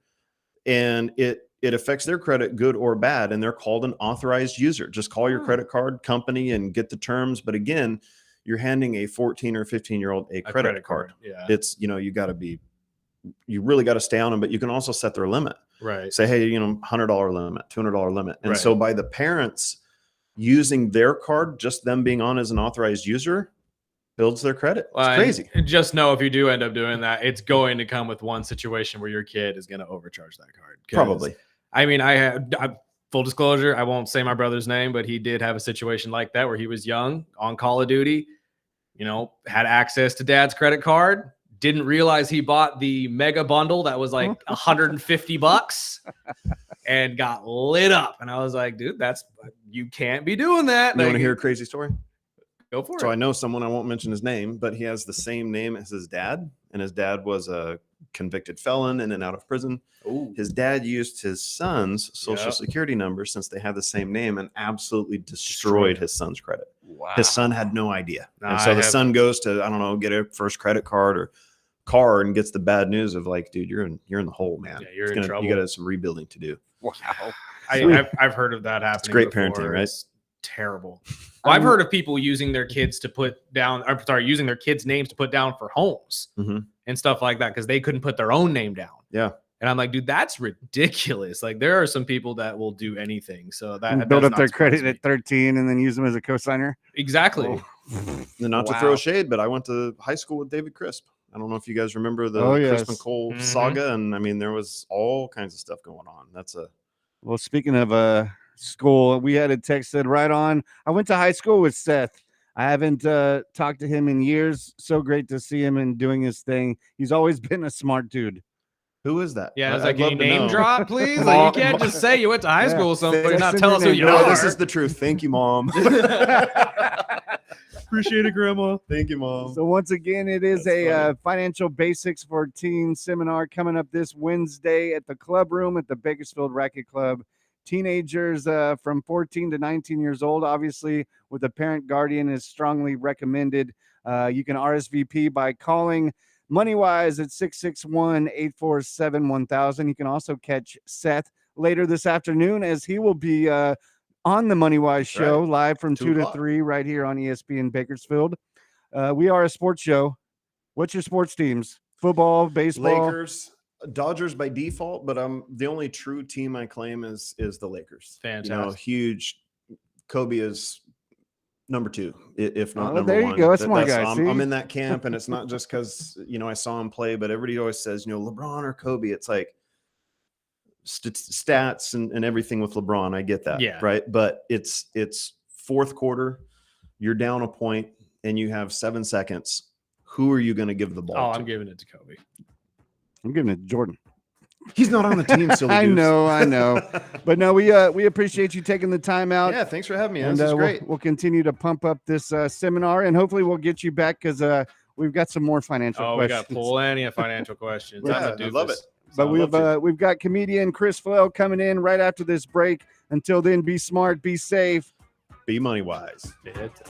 and it affects their credit, good or bad. And they're called an authorized user. Just call your credit card company and get the terms. But again, you're handing a 14 or 15-year-old a credit card. Yeah. It's, you really got to stay on them, but you can also set their limit. Right. Say, hey, $100 limit, $200 limit. And Right. so by the parents using their card, just them being on as an authorized user, builds their credit. It's crazy. And just know if you do end up doing that, it's going to come with one situation where your kid is going to overcharge that card. Probably. I mean, I full disclosure, I won't say my brother's name, but he did have a situation like that where he was young on Call of Duty, had access to dad's credit card, didn't realize he bought the mega bundle that was like $150 and got lit up. And I was like, dude, you can't be doing that. You want to hear a crazy story? Go for So it. I know someone, I won't mention his name, but he has the same name as his dad. And his dad was a convicted felon in and out of prison. Ooh. His dad used his son's social Yep. security number since they had the same name and absolutely destroyed his son's credit. Wow. His son had no idea. Nah, and so I the have- son goes to, I don't know, get a first credit card or car and gets the bad news of like, dude, you're in the hole, man. Yeah, you're in trouble. You got some rebuilding to do. Wow. I've heard of that happening. It's great before. parenting, right? It's terrible. Well, I've heard of people using their kids to put down, using their kids' names to put down for homes Mhm. and stuff like that because they couldn't put their own name down. Yeah. And I'm like, dude, that's ridiculous. Like, there are some people that will do anything. So that And build does up not their surprise credit me. at 13 and then use them as a cosigner. Exactly. Oh. And not to throw shade, but I went to high school with David Crisp. I don't know if you guys remember the Crisp and Cole Mhm. saga. And I mean, there was all kinds of stuff going on. Well, speaking of school, we had a text said right on. I went to high school with Seth. I haven't talked to him in years. So great to see him and doing his thing. He's always been a smart dude. Who is that? Yeah, I was I'd like, can you love to name know. drop, please? Like, you can't just say you went to high school with somebody and not Text in tell your us who name. you No, are. this is the truth. Thank you, Mom. Appreciate it, Grandma. Thank you, Mom. So once again, it is That's a financial basics for teens seminar coming up this Wednesday at the club room at the Bakersfield Racket Club. Teenagers from 14 to 19 years old, obviously with a parent guardian, is strongly recommended. You can RSVP by calling MoneyWise at 661-847-1000. You can also catch Seth later this afternoon as he will be on the MoneyWise show right. live from 2 2 to o'clock. 3 right here on ESPN Bakersfield. We are a sports show. What's your sports teams? Football, baseball? Lakers, Dodgers by default, but the only true team I claim is the Lakers. Fantastic. Huge. Kobe is number 2, if not Oh, number there you 1. go. That's my guy. I'm See? in that camp, and it's not just because I saw him play, but everybody always says LeBron or Kobe. It's like stats and everything with LeBron. I get that, Yeah. right? But it's fourth quarter, you're down a point, and you have 7 seconds. Who are you going to give the ball Oh, to? I'm giving it to Kobe. I'm giving it to Jordan. He's not on the team, silly I goose. know. But no, we appreciate you taking the time out. Yeah, thanks for having me. And This is we'll- great. We'll continue to pump up this seminar, and hopefully we'll get you back because we've got some more financial Oh, we questions. got plenty of financial questions. Yeah, I'm a I love doofus. it. But I'd love to. we've got comedian Chris Flail coming in right after this break. Until then, be smart, be safe. Be money wise. It-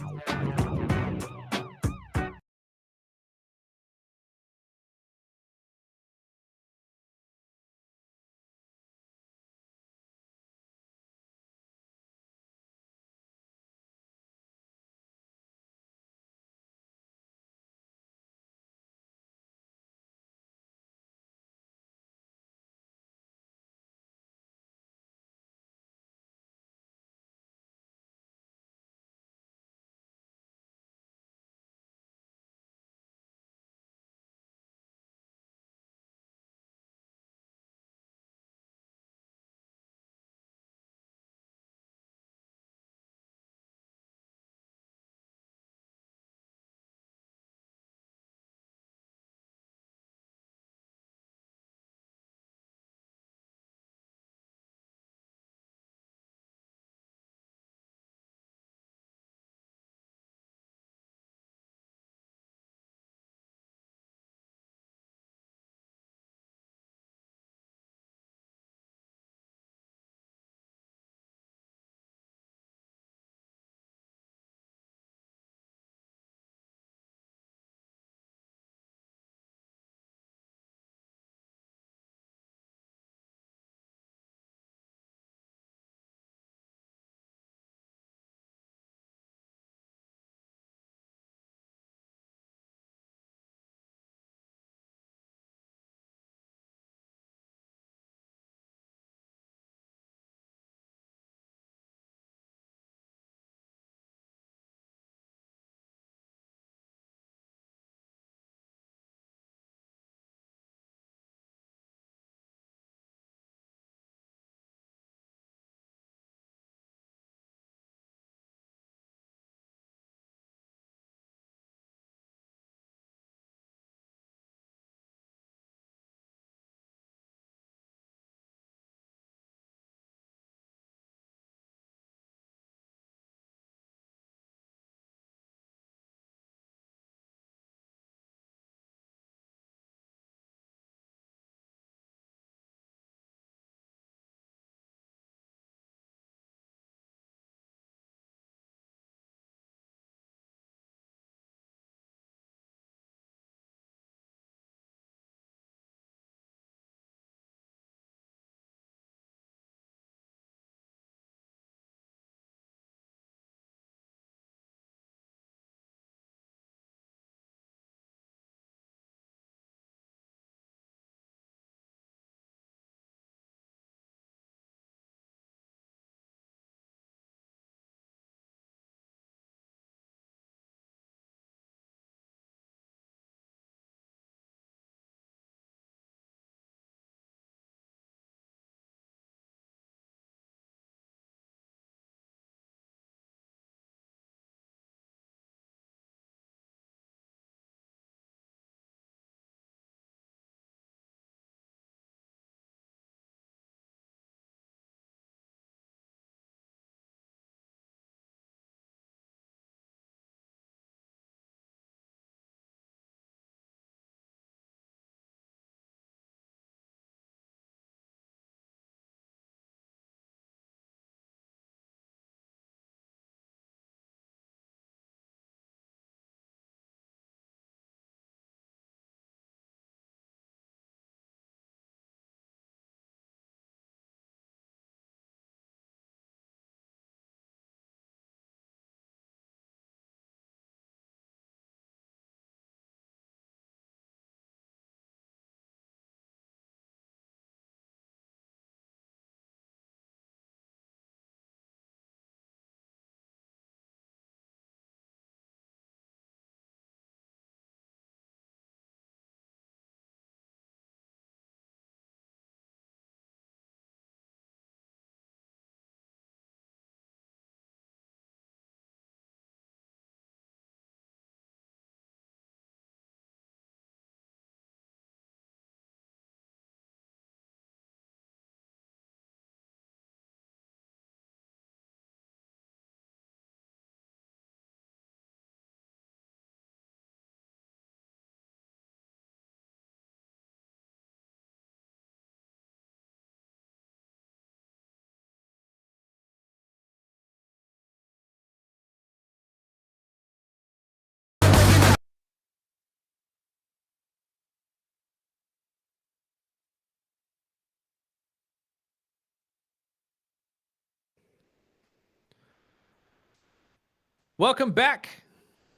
Welcome back.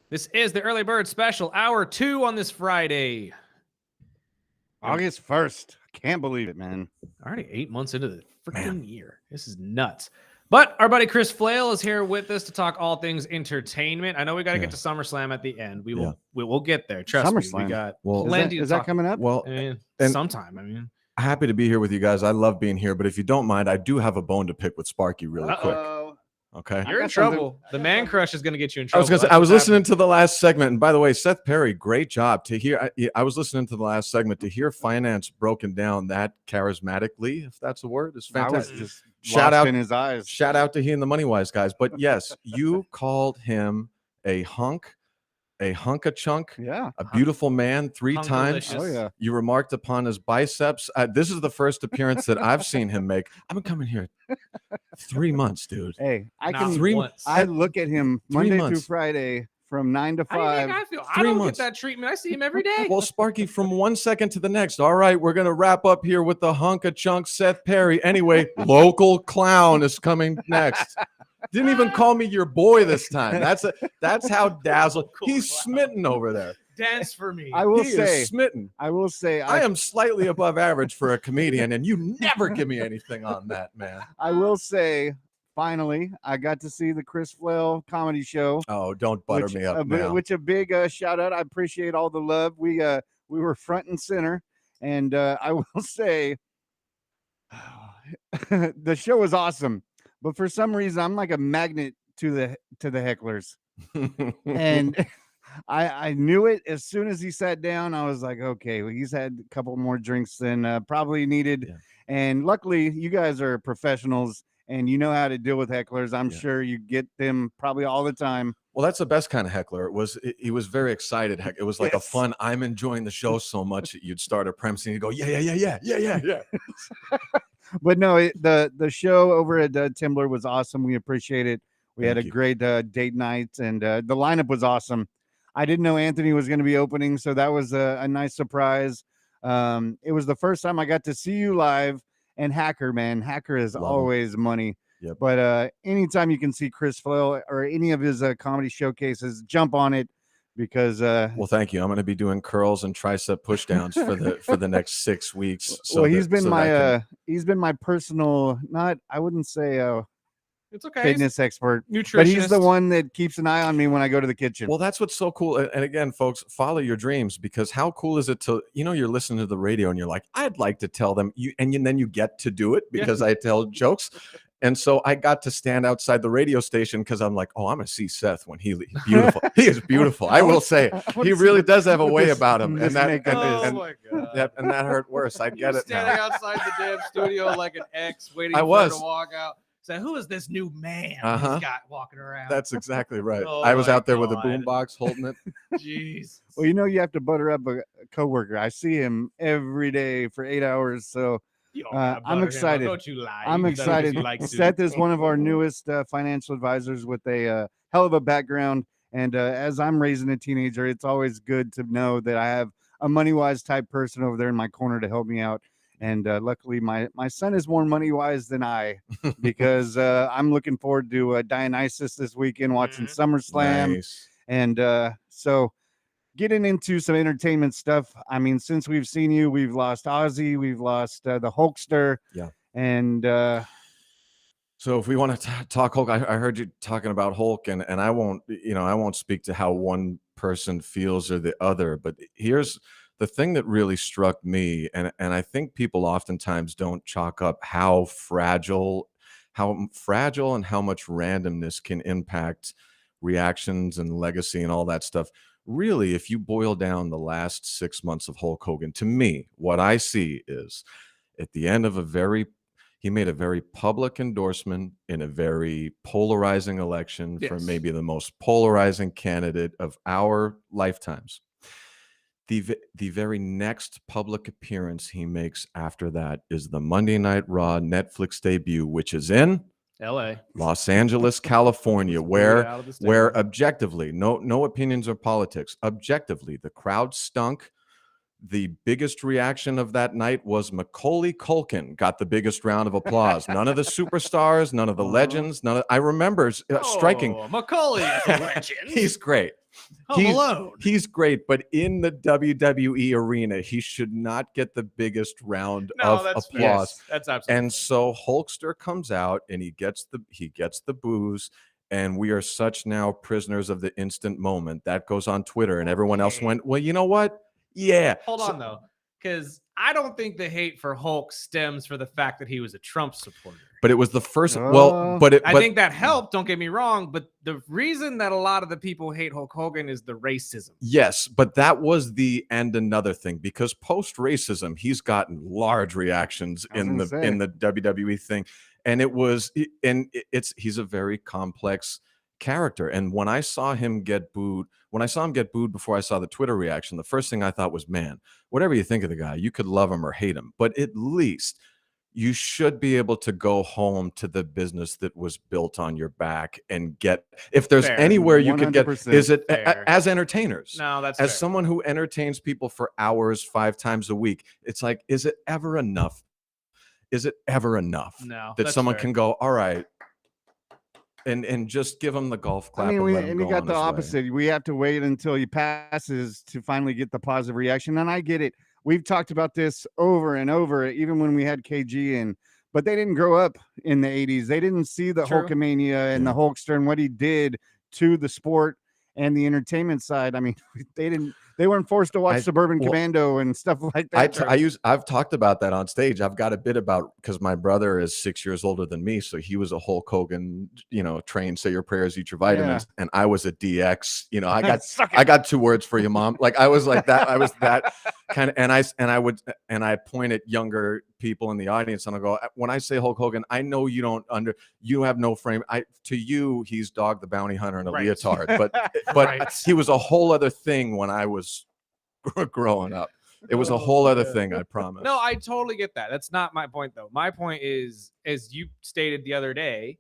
This is the Early Bird Special, Hour 2 on this Friday. August 1st. Can't believe it, man. Already 8 months into the freaking year. This is nuts. But our buddy Chris Flail is here with us to talk all things entertainment. I know we got to get to SummerSlam at the end. We will get there. Trust me. We got plenty is that coming up? Well, I mean, and sometime. I mean, happy to be here with you guys. I love being here, but if you don't mind, I do have a bone to pick with Sparky really quick. Okay. you're in trouble. The man crush is going to get you in I trouble. was going to say, I was listening to the last segment. And by the way, Seth Perry, great job to hear. I was listening to the last segment to hear finance broken down that charismatically, if that's a word, is I was fantastic. just Shout lost out in his eyes. Shout out to he and the Money Wise guys. But yes, you called him a hunk of chunk, Yeah. a beautiful man 3 times. Hunkalicious. Oh, yeah. You remarked upon his biceps. This is the first appearance that I've seen him make. I've been coming here 3 months, dude. Hey, I Not can. once. I look at him 3 Monday through months. Friday from 9 to How do you 5. think I feel? I 3 don't months. get that treatment. I see him every day. Well, Sparky, from 1 second to the next. All right, we're gonna wrap up here with the hunk of chunk Seth Perry. Anyway, local clown is coming next. Didn't even call me your boy this time. That's how dazzled. Local He's clown. smitten over there. Dance for me. I will He say. is smitten. I will say. I am slightly above average for a comedian, and you never give me anything on that, man. I will say. Finally, I got to see the Chris Flail comedy show. Oh, don't butter me up now. Which a big shout out. I appreciate all the love. We were front and center, and I will say the show was awesome. But for some reason, I'm like a magnet to the hecklers, and I knew it as soon as he sat down. I was like, okay, well, he's had a couple more drinks than probably needed, and luckily, you guys are professionals. And you know how to deal with hecklers. I'm sure you get them probably all the time. Well, that's the best kind of heckler. He was very excited. It was like a fun. I'm enjoying the show so much that you'd start a premise and you go, yeah. But no, the show over at Timber was awesome. We appreciate it. We had a great date night, and the lineup was awesome. I didn't know Anthony was going to be opening, so that was a nice surprise. It was the first time I got to see you live. And Hacker, man, Hacker is always money. Yep. But anytime you can see Chris Flail or any of his comedy showcases, jump on it because. Well, thank you. I'm going to be doing curls and tricep pushdowns for the next 6 weeks. So he's been my personal, I wouldn't say It's okay. fitness expert, Nutritionist. but he's the one that keeps an eye on me when I go to the kitchen. Well, that's what's so cool. And again, folks, follow your dreams, because how cool is it to, you're listening to the radio and you're like, I'd like to tell them then you get to do it because I tell jokes. And so I got to stand outside the radio station because I'm like, oh, I'm going to see Seth when he's beautiful. He is beautiful. I will say he really does have a way about him. And that, my God. and that hurt worse. I get it Standing now. outside the damn studio like an ex waiting I for was. him to walk out. Say, who is this new man he's got walking around? That's exactly right. Oh I was my out there with a God. boombox holding it. Jeez. Well, you have to butter up a coworker. I see him every day for 8 hours. So I'm excited. Don't you lie. I'm You've done it 'cause excited. you like to. Seth is one of our newest financial advisors with a hell of a background. And as I'm raising a teenager, it's always good to know that I have a money-wise type person over there in my corner to help me out. And luckily, my son is more money-wise than I, because I'm looking forward to Dionysus this weekend, watching SummerSlam. Nice. And so getting into some entertainment stuff. I mean, since we've seen you, we've lost Ozzy, we've lost the Hulkster. Yeah. And so if we want to talk Hulk, I heard you talking about Hulk, and I won't speak to how one person feels or the other, but here's the thing that really struck me, and I think people oftentimes don't chalk up how fragile and how much randomness can impact reactions and legacy and all that stuff. Really, if you boil down the last 6 months of Hulk Hogan, to me, what I see is at the end of he made a very public endorsement in a very polarizing election for maybe the most polarizing candidate of our lifetimes. The very next public appearance he makes after that is the Monday Night Raw Netflix debut, which is in L.A., Los Angeles, California, where objectively, no opinions or politics, objectively, the crowd stunk. the biggest reaction of that night was Macaulay Culkin got the biggest round of applause. None of the superstars, none of the legends, I remember striking. Macaulay is a legend. He's great. Home Alone. He's great, but in the WWE arena, he should not get the biggest round of applause. Yes, that's absolutely. And so Hulkster comes out and he gets the booze. And we are such now prisoners of the instant moment. That goes on Twitter, and everyone else went, well, you know what? Yeah. Hold on, though, because I don't think the hate for Hulk stems for the fact that he was a Trump supporter. But it was the first. I think that helped. Don't get me wrong, but the reason that a lot of the people hate Hulk Hogan is the racism. Yes, but that was another thing, because post racism, he's gotten large reactions in the WWE thing. And he's a very complex character. And when I saw him get booed before I saw the Twitter reaction, the first thing I thought was, man, whatever you think of the guy, you could love him or hate him, but at least you should be able to go home to the business that was built on your back and get, if there's anywhere you could get, is it as entertainers? No, that's as fair. Someone who entertains people for hours, 5 times a week. It's like, is it ever enough? Is it ever enough that someone can go, all right, and just give him the golf clap? I mean, and you got the opposite. We have to wait until he passes to finally get the positive reaction. And I get it. We've talked about this over and over, even when we had KG in, but they didn't grow up in the 80s. They didn't see the Hulkamania and the Hulkster and what he did to the sport and the entertainment side. I mean, they weren't forced to watch Suburban Commando and stuff like that. I've talked about that on stage. I've got a bit about, because my brother is 6 years older than me, so he was a Hulk Hogan, train, say your prayers, eat your vitamins, and I was a DX. I got 2 words for you, Mom. Like I was like that. I was that kind of, and I point at younger people in the audience and I go, when I say Hulk Hogan, I know you have no frame. To you, he's Dog the Bounty Hunter in a leotard, but he was a whole other thing when I was growing up. It was a whole other thing, I promise. No, I totally get that. That's not my point, though. My point is, as you stated the other day,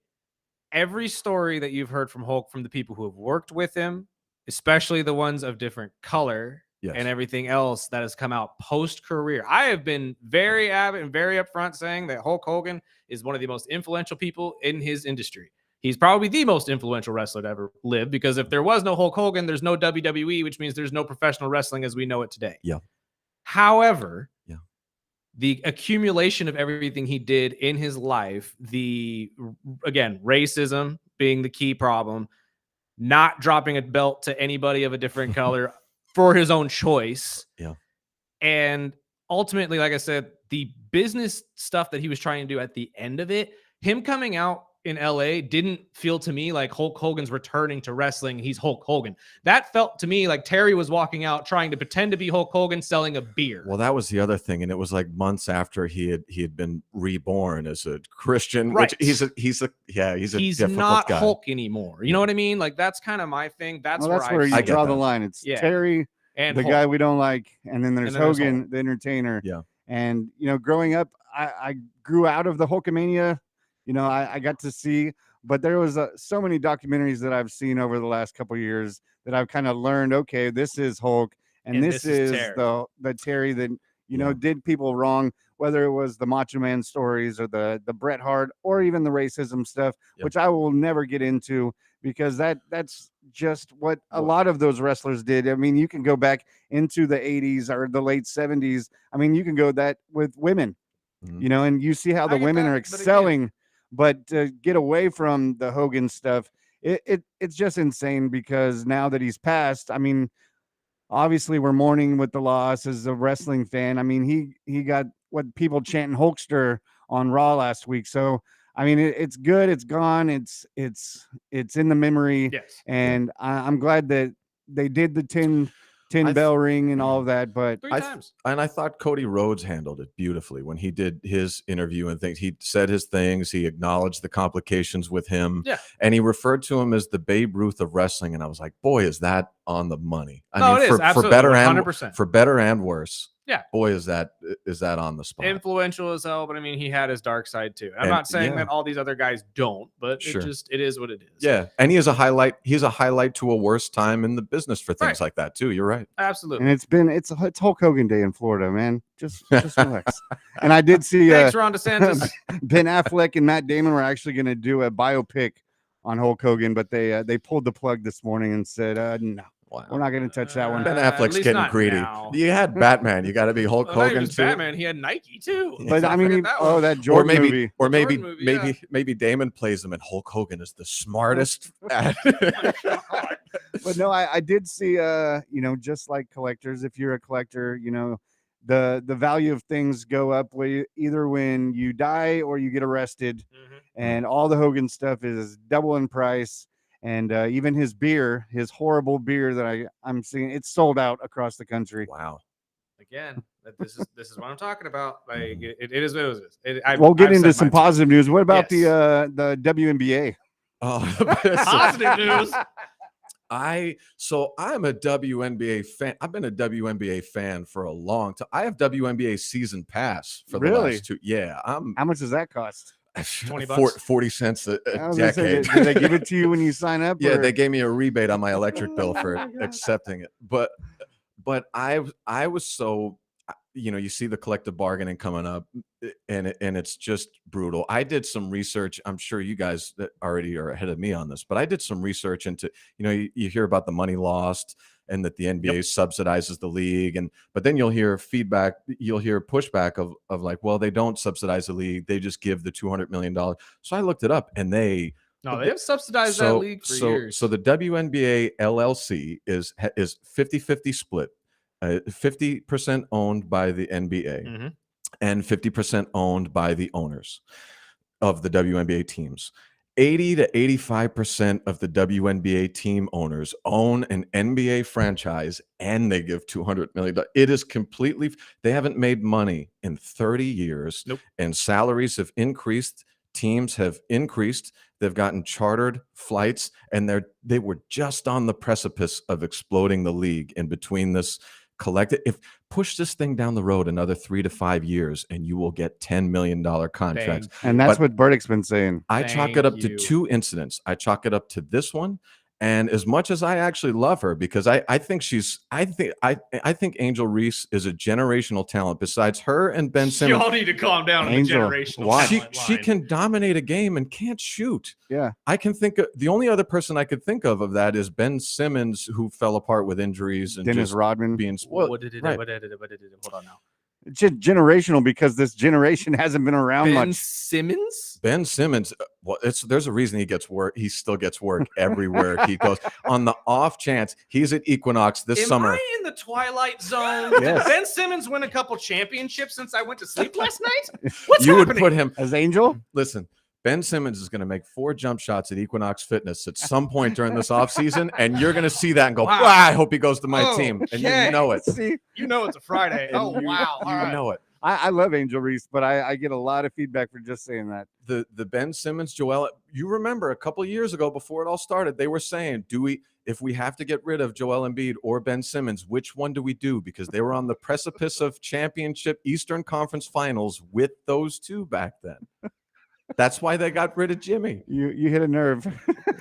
every story that you've heard from Hulk from the people who have worked with him, especially the ones of different color, and everything else that has come out post-career. I have been very avid and very upfront saying that Hulk Hogan is one of the most influential people in his industry. He's probably the most influential wrestler to ever live, because if there was no Hulk Hogan, there's no WWE, which means there's no professional wrestling as we know it today. Yeah. However, the accumulation of everything he did in his life, again, racism being the key problem, not dropping a belt to anybody of a different color for his own choice. Yeah. And ultimately, like I said, the business stuff that he was trying to do at the end of it, him coming out in LA didn't feel to me like Hulk Hogan's returning to wrestling. He's Hulk Hogan. That felt to me like Terry was walking out trying to pretend to be Hulk Hogan selling a beer. Well, that was the other thing. And it was like months after he had been reborn as a Christian, right. Which he's a difficult not guy. Hulk anymore. You know what I mean? Like, that's kind of my thing. That's where you draw the line. It's Terry and the Hulk. Guy we don't like. And then there's Hogan, the entertainer. Yeah. And, growing up, I grew out of the Hulkamania. I got to see, but there was so many documentaries that I've seen over the last couple of years that I've kind of learned, okay, this is Hulk and this is the Terry that, did people wrong, whether it was the Macho Man stories or the Bret Hart or even the racism stuff, which I will never get into, because that's just what a lot of those wrestlers did. I mean, you can go back into the 80s or the late 70s. I mean, you can go that with women, and you see how the women are excelling. But to get away from the Hogan stuff, it's just insane, because now that he's passed, I mean, obviously we're mourning with the loss as a wrestling fan. I mean, he got what people chanting Hulkster on Raw last week. So, I mean, it's good. It's gone. It's in the memory. Yes. And I'm glad that they did the 10 bell ring and all of that, but 3 times. I thought Cody Rhodes handled it beautifully when he did his interview and things. He said his things. He acknowledged the complications with him. Yeah. And he referred to him as the Babe Ruth of wrestling. And I was like, boy, is that on the money. It is. Absolutely. For better 100%. and for better and worse. Yeah. boy, is that on the spot. Influential as hell, but I mean, he had his dark side too. I'm And- not saying yeah. that all these other guys don't, but Sure. it is what it is. Yeah, and he's a highlight to a worse time in the business for things Right. like that too. You're right. Absolutely. And it's Hulk Hogan Day in Florida, man. Just relax. And I did see Thanks, Ron DeSantis. Ben Affleck and Matt Damon were actually going to do a biopic on Hulk Hogan, but they pulled the plug this morning and said, no, Wow. we're not going to touch that one. Ben At Affleck's least getting not greedy. now. You had Batman. You got to be Hulk Well, not Hogan even too. Batman. He had Nike too. Yeah. But Don't I mean, forget that one. that Jordan movie. Or maybe Jordan movie, maybe Damon plays him and Hulk Hogan is the smartest. But no, I did see, just like collectors, if you're a collector, the value of things go up either when you die or you get arrested, Mhm. and all the Hogan stuff is double in price. And even his beer, his horrible beer that I'm seeing, it's sold out across the country. Wow. Again, this is what I'm talking about. Like Mhm. it is what it is. We'll get into said some mine too. positive news. What about Yes. the WNBA? Oh, Positive news. I'm a WNBA fan. I've been a WNBA fan for a long time. I have WNBA season pass for the Really? last 2. Yeah, I'm How much does that cost? $20. 40 cents a I was gonna say, decade. did they give it to you when you sign up? Yeah, or- they gave me a rebate on my electric bill for Oh my God. accepting it. But I was so, you see the collective bargaining coming up, and it's just brutal. I did some research. I'm sure you guys that already are ahead of me on this, but I did some research into, you hear about the money lost and that the NBA subsidizes the league, but then you'll hear pushback of like, well, they don't subsidize the league, they just give the $200 million. So I looked it up, and they Have subsidized that league for years. So the WNBA LLC is 50-50 split, 50% owned by the NBA Mhm. and 50% owned by the owners of the WNBA teams. 80 to 85% of the WNBA team owners own an NBA franchise, and they give $200 million. It is completely, they haven't made money in 30 years. Nope. And salaries have increased. Teams have increased. They've gotten chartered flights, and they were just on the precipice of exploding the league. In between this collective, push this thing down the road another 3 to 5 years, and you will get $10 million contracts. And that's But- what Burdick's been saying. I chalk it Thank up to you. 2 incidents. I chalk it up to this one, and as much as I actually love her, because I think Angel Reese is a generational talent. Besides her and Ben Simmons, Y'all need to calm down on the Angel, generational watch. talent she line. can dominate a game and can't shoot. Yeah. I can think of the only other person I could think of that is Ben Simmons, who fell apart with injuries and Dennis just Rodman. being spoiled. What did it? Right. What did it? Hold on now. It's just generational because this generation hasn't been around Ben much. Simmons. Ben Simmons, there's a reason he gets work. He still gets work everywhere he goes. On the off chance he's at Equinox this Am summer. I in the twilight zone? Yes. Did Ben Simmons win a couple championships since I went to sleep last night? What's You would happening? put him. As Angel? Listen, Ben Simmons is going to make 4 jump shots at Equinox Fitness at some point during this offseason, and you're going to see that and go, Wow. "Wow, I hope he goes to my team." And Okay. you know it. See, You know it's a Friday. And Oh you- wow! You All right. know it. I love Angel Reese, but I get a lot of feedback for just saying that. The Ben Simmons, Joel, you remember a couple years ago before it all started, they were saying, if we have to get rid of Joel Embiid or Ben Simmons, which one do we do? Because they were on the precipice of championship Eastern Conference Finals with those two back then. That's why they got rid of Jimmy. You hit a nerve.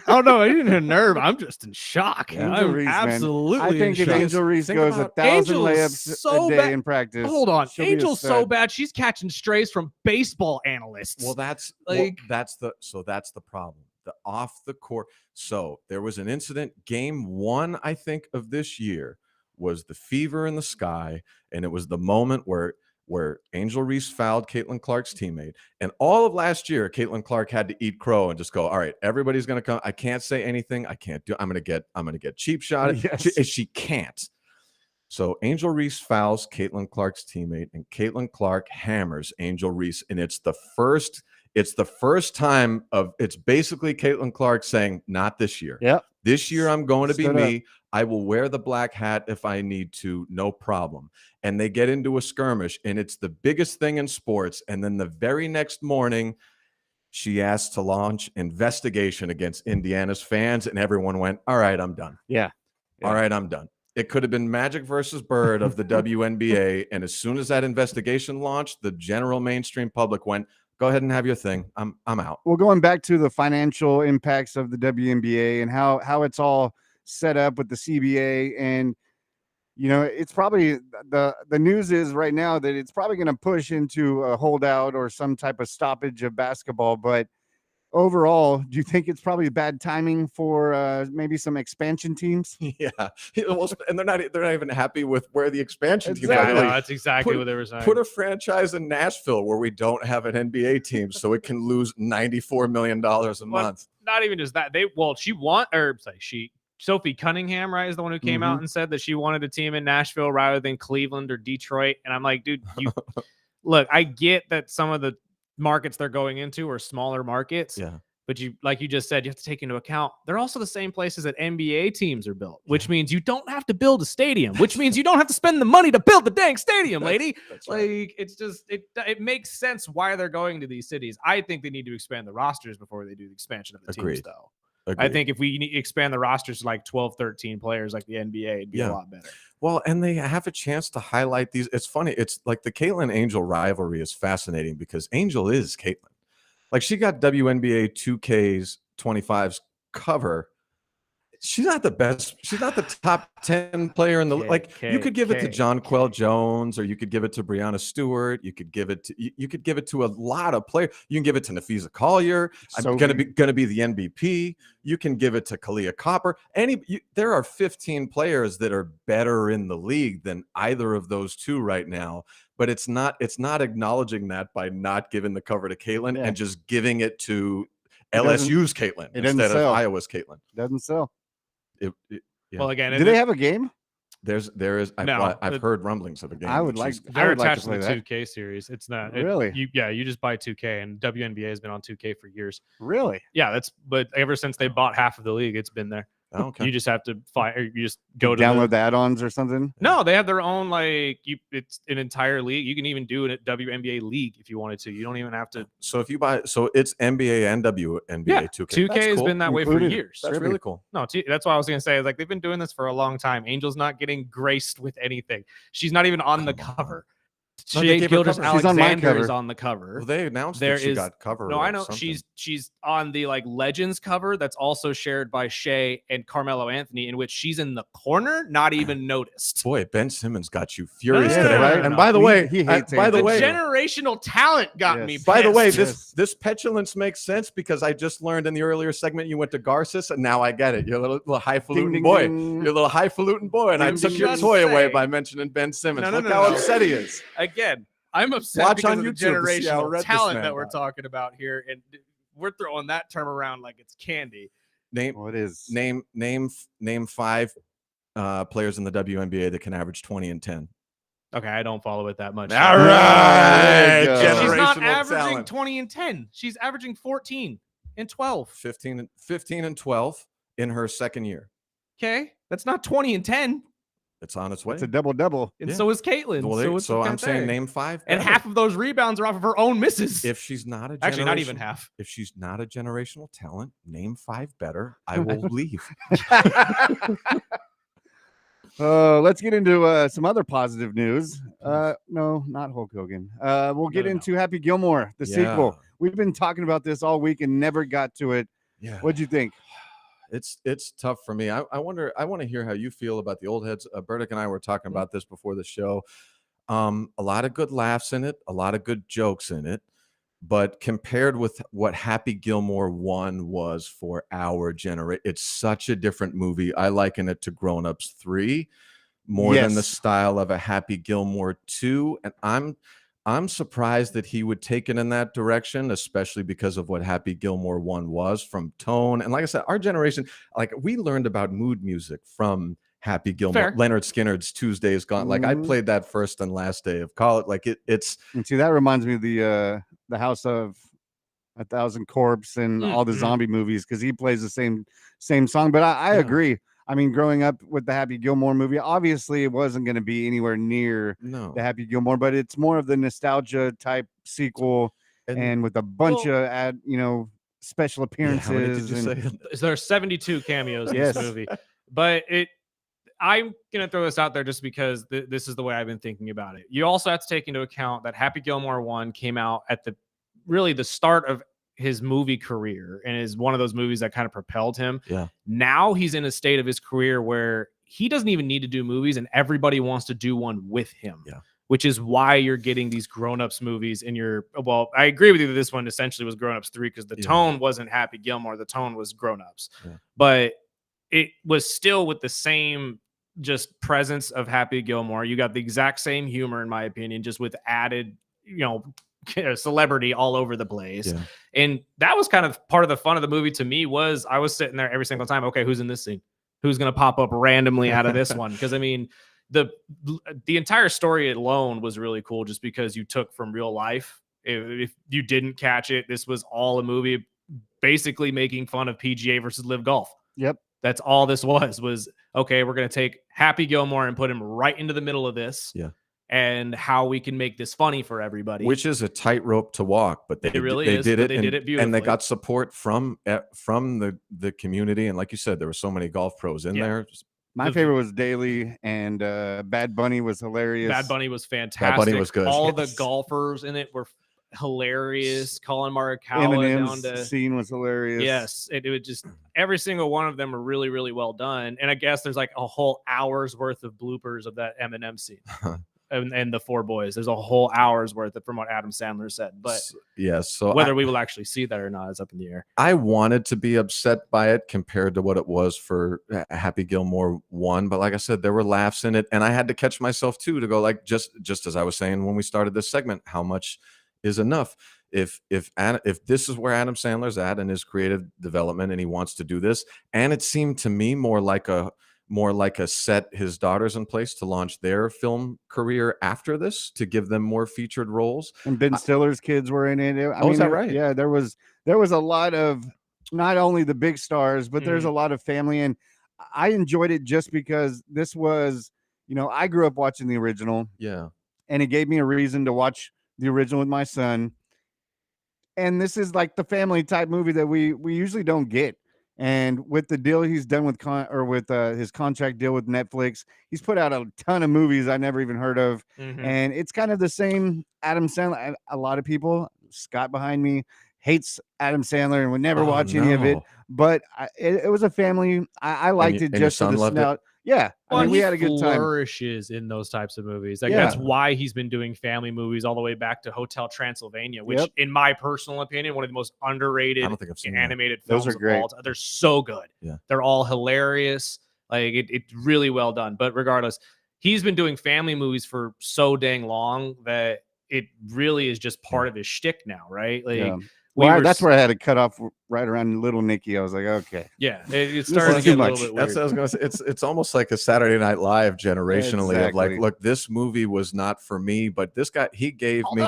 Oh no, I didn't hit a nerve. I'm just in shock. Angel I'm Reese, man. absolutely. I think in if shock. Angel Reese Think goes about 1,000 Angel is layups so a day bad. in practice. Hold on, she'll be a Angel's so stud. bad. She's catching strays from baseball analysts. Well, that's Like- that's the problem. The off the court. So there was an incident. Game 1, I think, of this year was the fever in the sky, and it was the moment where Angel Reese fouled Caitlin Clark's teammate. And all of last year, Caitlin Clark had to eat crow and just go, all right, everybody's going to come. I can't say anything. I can't do. I'm going to get cheap shot. Yes. She can't. So Angel Reese fouls Caitlin Clark's teammate, and Caitlin Clark hammers Angel Reese, and it's the first time it's basically Caitlin Clark saying, not this year. Yep. This year I'm going to be Stood up. me. I will wear the black hat if I need to, no problem. And they get into a skirmish, and it's the biggest thing in sports. And then the very next morning, she asked to launch investigation against Indiana's fans, and everyone went, all right, I'm done. Yeah. All right, I'm done. It could have been Magic versus Bird of the WNBA. And as soon as that investigation launched, the general mainstream public went, go ahead and have your thing. I'm out. Well, going back to the financial impacts of the WNBA and how it's all set up with the CBA, and it's probably the news is right now that it's probably going to push into a holdout or some type of stoppage of basketball. But overall, do you think it's probably bad timing for maybe some expansion teams? Yeah. Well, and they're not even happy with where the expansion teams Exactly. are. Yeah, Like, that's exactly put- what they were saying. put a franchise in Nashville where we don't have an NBA team so it can lose $94 million a month. Not even just that. Sophie Cunningham, right, is the one who came out and said that she wanted a team in Nashville rather than Cleveland or Detroit. And I'm like, dude, look, I get that some of the markets they're going into are smaller markets. Yeah. But like you just said, you have to take into account they're also the same places that NBA teams are built, which means you don't have to build a stadium, which means you don't have to spend the money to build the dang stadium, lady. That's right. Like, it's just it makes sense why they're going to these cities. I think they need to expand the rosters before they do the expansion of the teams, Agreed. though. Agreed. I think if we expand the rosters to like 12, 13 players like the NBA, it'd be a lot better. Well, and they have a chance to highlight these. It's funny. It's like the Caitlyn Angel rivalry is fascinating because Angel is Caitlyn. Like, she got WNBA 2K's 25's cover. She's not the best. She's not the top 10 player in the you could give it to Jonquel Jones, or you could give it to Breanna Stewart. You could give it to a lot of players. You can give it to Nafisa Collier. I'm gonna be the MVP. You can give it to Kalia Copper. There are 15 players that are better in the league than either of those two right now. But it's not acknowledging that by not giving the cover to Caitlyn and just giving it to LSU's Caitlyn instead of Iowa's Caitlyn. Doesn't sell. Yeah. Well, again, do they have a game? There is. I've heard rumblings of a game. I would like. They're to attached to play the that. 2K series. It's not Really? You just buy 2K, and WNBA has been on 2K for years. Really? Yeah, but ever since they bought half of the league, it's been there. Oh, okay. You just have to find, or you just go to download the add-ons or something. No, they have their own it's an entire league. You can even do a WNBA league if you wanted to. You don't even have to. So if you buy, it's NBA and WNBA 2K. 2K has been that way for years. That's really cool. No, that's what I was gonna say. Like, they've been doing this for a long time. Angel's not getting graced with anything. She's not even on the cover. No, they gave her Gildas cover. She's on my Alexander is cover. on the cover. Well, they announced that she got cover. No, or I know something. she's on the Legends cover that's also shared by Shea and Carmelo Anthony, in which she's in the corner, not even noticed. Boy, Ben Simmons got you furious No, no, today. no, no, no, And no. by the way, He hates by the Angel. way, Generational talent got Yes. me. by the way, pissed. this petulance makes sense because I just learned in the earlier segment you went to Garces, and now I get it. You're a little highfalutin ding, boy. ding. You're a little highfalutin boy, and I Ding, took ding, your ding. toy away Say- by mentioning Ben Simmons. No, Look no, how no. upset he is. Again, I'm upset Watch because on of the YouTube to see how generational red this talent man that we're got. talking about here, and we're throwing that term around like it's candy. Name Well, it is. name 5 players in the WNBA that can average 20 and 10. Okay, I don't follow it that much. All There you right, go. She's not generational averaging talent. 20 and 10. She's averaging 14 and 12. 15 and 12 in her second year. Okay, that's not 20 and 10. It's on its way. It's a double. And Yeah. so is Caitlyn. Well, it's so I'm right saying there. name 5. And better. half of those rebounds are off of her own misses. If she's not a Actually, not even generation- half. If she's not a generational talent, name 5 better. I will leave. Let's get into some other positive news. No, not Hulk Hogan. We'll get No. into Happy Gilmore, the sequel. We've been talking about this all week and never got to it. Yeah. What'd you think? It's tough for me. I want to hear how you feel about the old heads. Burdick and I were talking about this before the show. A lot of good laughs in it, a lot of good jokes in it, but compared with what Happy Gilmore 1 was for our generation, it's such a different movie. I liken it to Grown Ups 3 more than the Yes. style of a Happy Gilmore 2, and I'm surprised that he would take it in that direction, especially because of what Happy Gilmore 1 was from tone. And like I said, our generation, we learned about mood music from Happy Gilmore. Fair. Leonard Skinner's Tuesdays Gone. I Mhm. played that first and last day of college. It's And see, that reminds me of the House of a Thousand Corpse and all the Mhm. zombie movies because he plays the same song. But I Yeah. agree. I mean, growing up with the Happy Gilmore movie, obviously it wasn't going to be anywhere near no. the Happy Gilmore, but it's more of the nostalgia type sequel and with a bunch Well- of special Yeah, appearances. how many did you and say? There are 72 cameos in Yes. this movie, but I'm going to throw this out there just because this is the way I've been thinking about it. You also have to take into account that Happy Gilmore 1 came out at the start of his movie career and is one of those movies that kind of propelled him. Yeah. Now he's in a state of his career where he doesn't even need to do movies and everybody wants to do one with him. Yeah. Which is why you're getting these grown-ups movies in your, well, I agree with you that this one essentially was Grown-Ups 3 because the tone wasn't Happy Gilmore. The tone was Grown-Ups. Yeah. But it was still with the same just presence of Happy Gilmore. You got the exact same humor, in my opinion, just with added, celebrity all over the place. Yeah. And that was kind of part of the fun of the movie to me was I was sitting there every single time. Okay, who's in this scene? Who's going to pop up randomly out of this one? Because I mean, the entire story alone was really cool just because you took from real life. If you didn't catch it, this was all a movie basically making fun of PGA versus Live Golf. Yep. That's all this was, okay, we're going to take Happy Gilmore and put him right into the middle of this. Yeah. And how we can make this funny for everybody. Which is a tightrope to walk, but they did it. They did it beautifully. And they got support from the community. And like you said, there were so many golf pros in there. My favorite was Daly, and Bad Bunny was hilarious. Bad Bunny was fantastic. Bad Bunny was good. All the golfers in it were hilarious. Colin Morikawa Eminem's scene was hilarious. Yes, it would just every single one of them were really, really well done. And I guess there's like a whole hour's worth of bloopers of that Eminem scene. And the four boys. There's a whole hour's worth of from what Adam Sandler said. But yes, so whether we will actually see that or not is up in the air. I wanted to be upset by it compared to what it was for Happy Gilmore 1, but like I said, there were laughs in it, and I had to catch myself too to go like just as I was saying when we started this segment, how much is enough? If this is where Adam Sandler's at in his creative development and he wants to do this, and it seemed to me more like a set his daughters in place to launch their film career after this, to give them more featured roles. And Ben Stiller's kids were in it. I mean, is that right? Yeah, there was a lot of not only the big stars, but there's a lot of family. And I enjoyed it just because this was, I grew up watching the original. Yeah. And it gave me a reason to watch the original with my son. And this is like the family type movie that we usually don't get. And with the deal he's done with his contract deal with Netflix, he's put out a ton of movies I never even heard of. And it's kind of the same Adam Sandler. A lot of people, Scott behind me, hates Adam Sandler and would never watch any of it. But it was a family. I liked it just for the snout. Yeah, well, I mean, we had a good time. Flourishes in those types of movies. Like that's why he's been doing family movies all the way back to Hotel Transylvania, which, in my personal opinion, one of the most underrated animated films. Those are great. They're so good. Yeah, they're all hilarious. Like it's really well done. But regardless, he's been doing family movies for so dang long that it really is just part of his shtick now, right? Like. Well, that's where I had to cut off right around Little Nicky. I was like, okay. Yeah, it started to get a little bit weird. That's what I was going to say. It's almost like a Saturday Night Live generationally of like, look, this movie was not for me, but this guy, he gave me,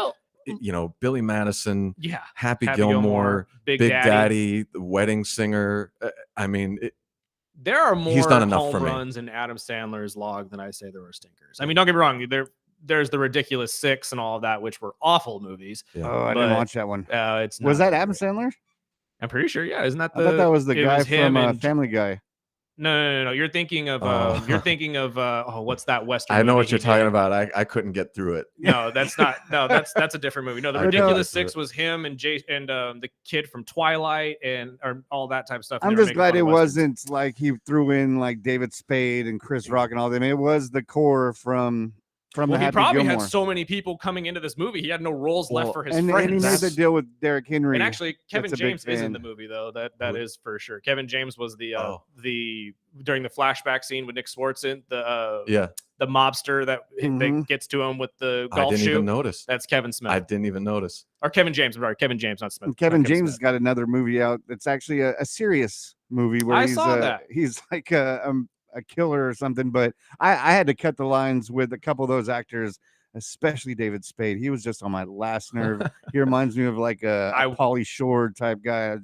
Billy Madison, Happy Gilmore, Big Daddy, The Wedding Singer. I mean, there are more he's done enough home for me. runs in Adam Sandler's log than I say there were stinkers. I mean, don't get me wrong. There's the Ridiculous Six and all of that, which were awful movies. Yeah. Oh, I didn't watch that one. Was that Adam Sandler? I'm pretty sure. Yeah, isn't that I thought that was the guy from Family Guy. No. You're thinking of what's that Western? I know what you're talking about. I couldn't get through it. No, that's not. No, that's a different movie. No, the Ridiculous Six was him and the kid from Twilight or all that type of stuff. I'm just glad it wasn't like he threw in like David Spade and Chris Rock and all them. It was the core from the Happy probably Gilmore. Had so many people coming into this movie. He had no roles left for his friends. And he made the deal with Derrick Henry. And actually, Kevin James is in the movie, though. That is for sure. Kevin James was the during the flashback scene with Nick Swartzen, the mobster that gets to him with the golf shoe. I didn't even notice. That's Kevin Smith. I didn't even notice. Or Kevin James. I'm sorry, Kevin James, not Smith. And Kevin James has got another movie out that's actually a serious movie where he's like a killer or something. But I had to cut the lines with a couple of those actors, especially David Spade. He was just on my last nerve. He reminds me of like a Pauly Shore type guy.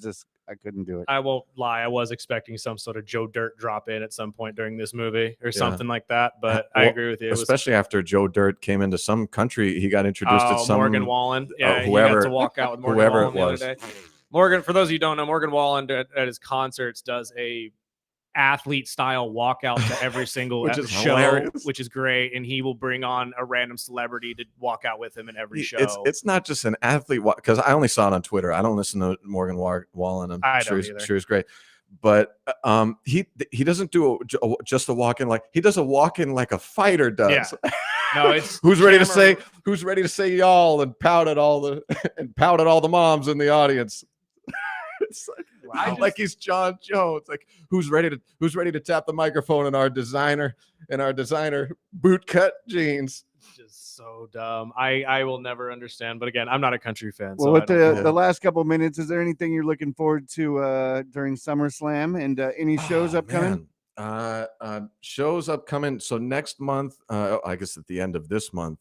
I couldn't do it. I won't lie. I was expecting some sort of Joe Dirt drop in at some point during this movie or something like that. But I agree with you. Especially after Joe Dirt came into some country, he got introduced to some Morgan Wallen. Yeah, whoever, he got to walk out with Morgan whoever Wallen it was. the other day. Morgan, for those of you who don't know, Morgan Wallen at his concerts does a athlete style walkout to every single Which is show, hilarious. which is great. And he will bring on a random celebrity to walk out with him in every show. It's not just an athlete, because I only saw it on Twitter. I don't listen to Morgan Wallen. I sure don't he's, either. sure he's great. But he doesn't do just a walk in, like he does a walk in like a fighter does. Yeah. No, it's who's ready to say y'all and pout at all the moms in the audience. It's like he's John Jones. Like who's ready to tap the microphone in our designer boot cut jeans. just so dumb. I will never understand. But again, I'm not a country fan. Well, so with I don't the know. last couple minutes, is there anything you're looking forward to during SummerSlam, and any shows upcoming? Shows upcoming. So next month, I guess at the end of this month,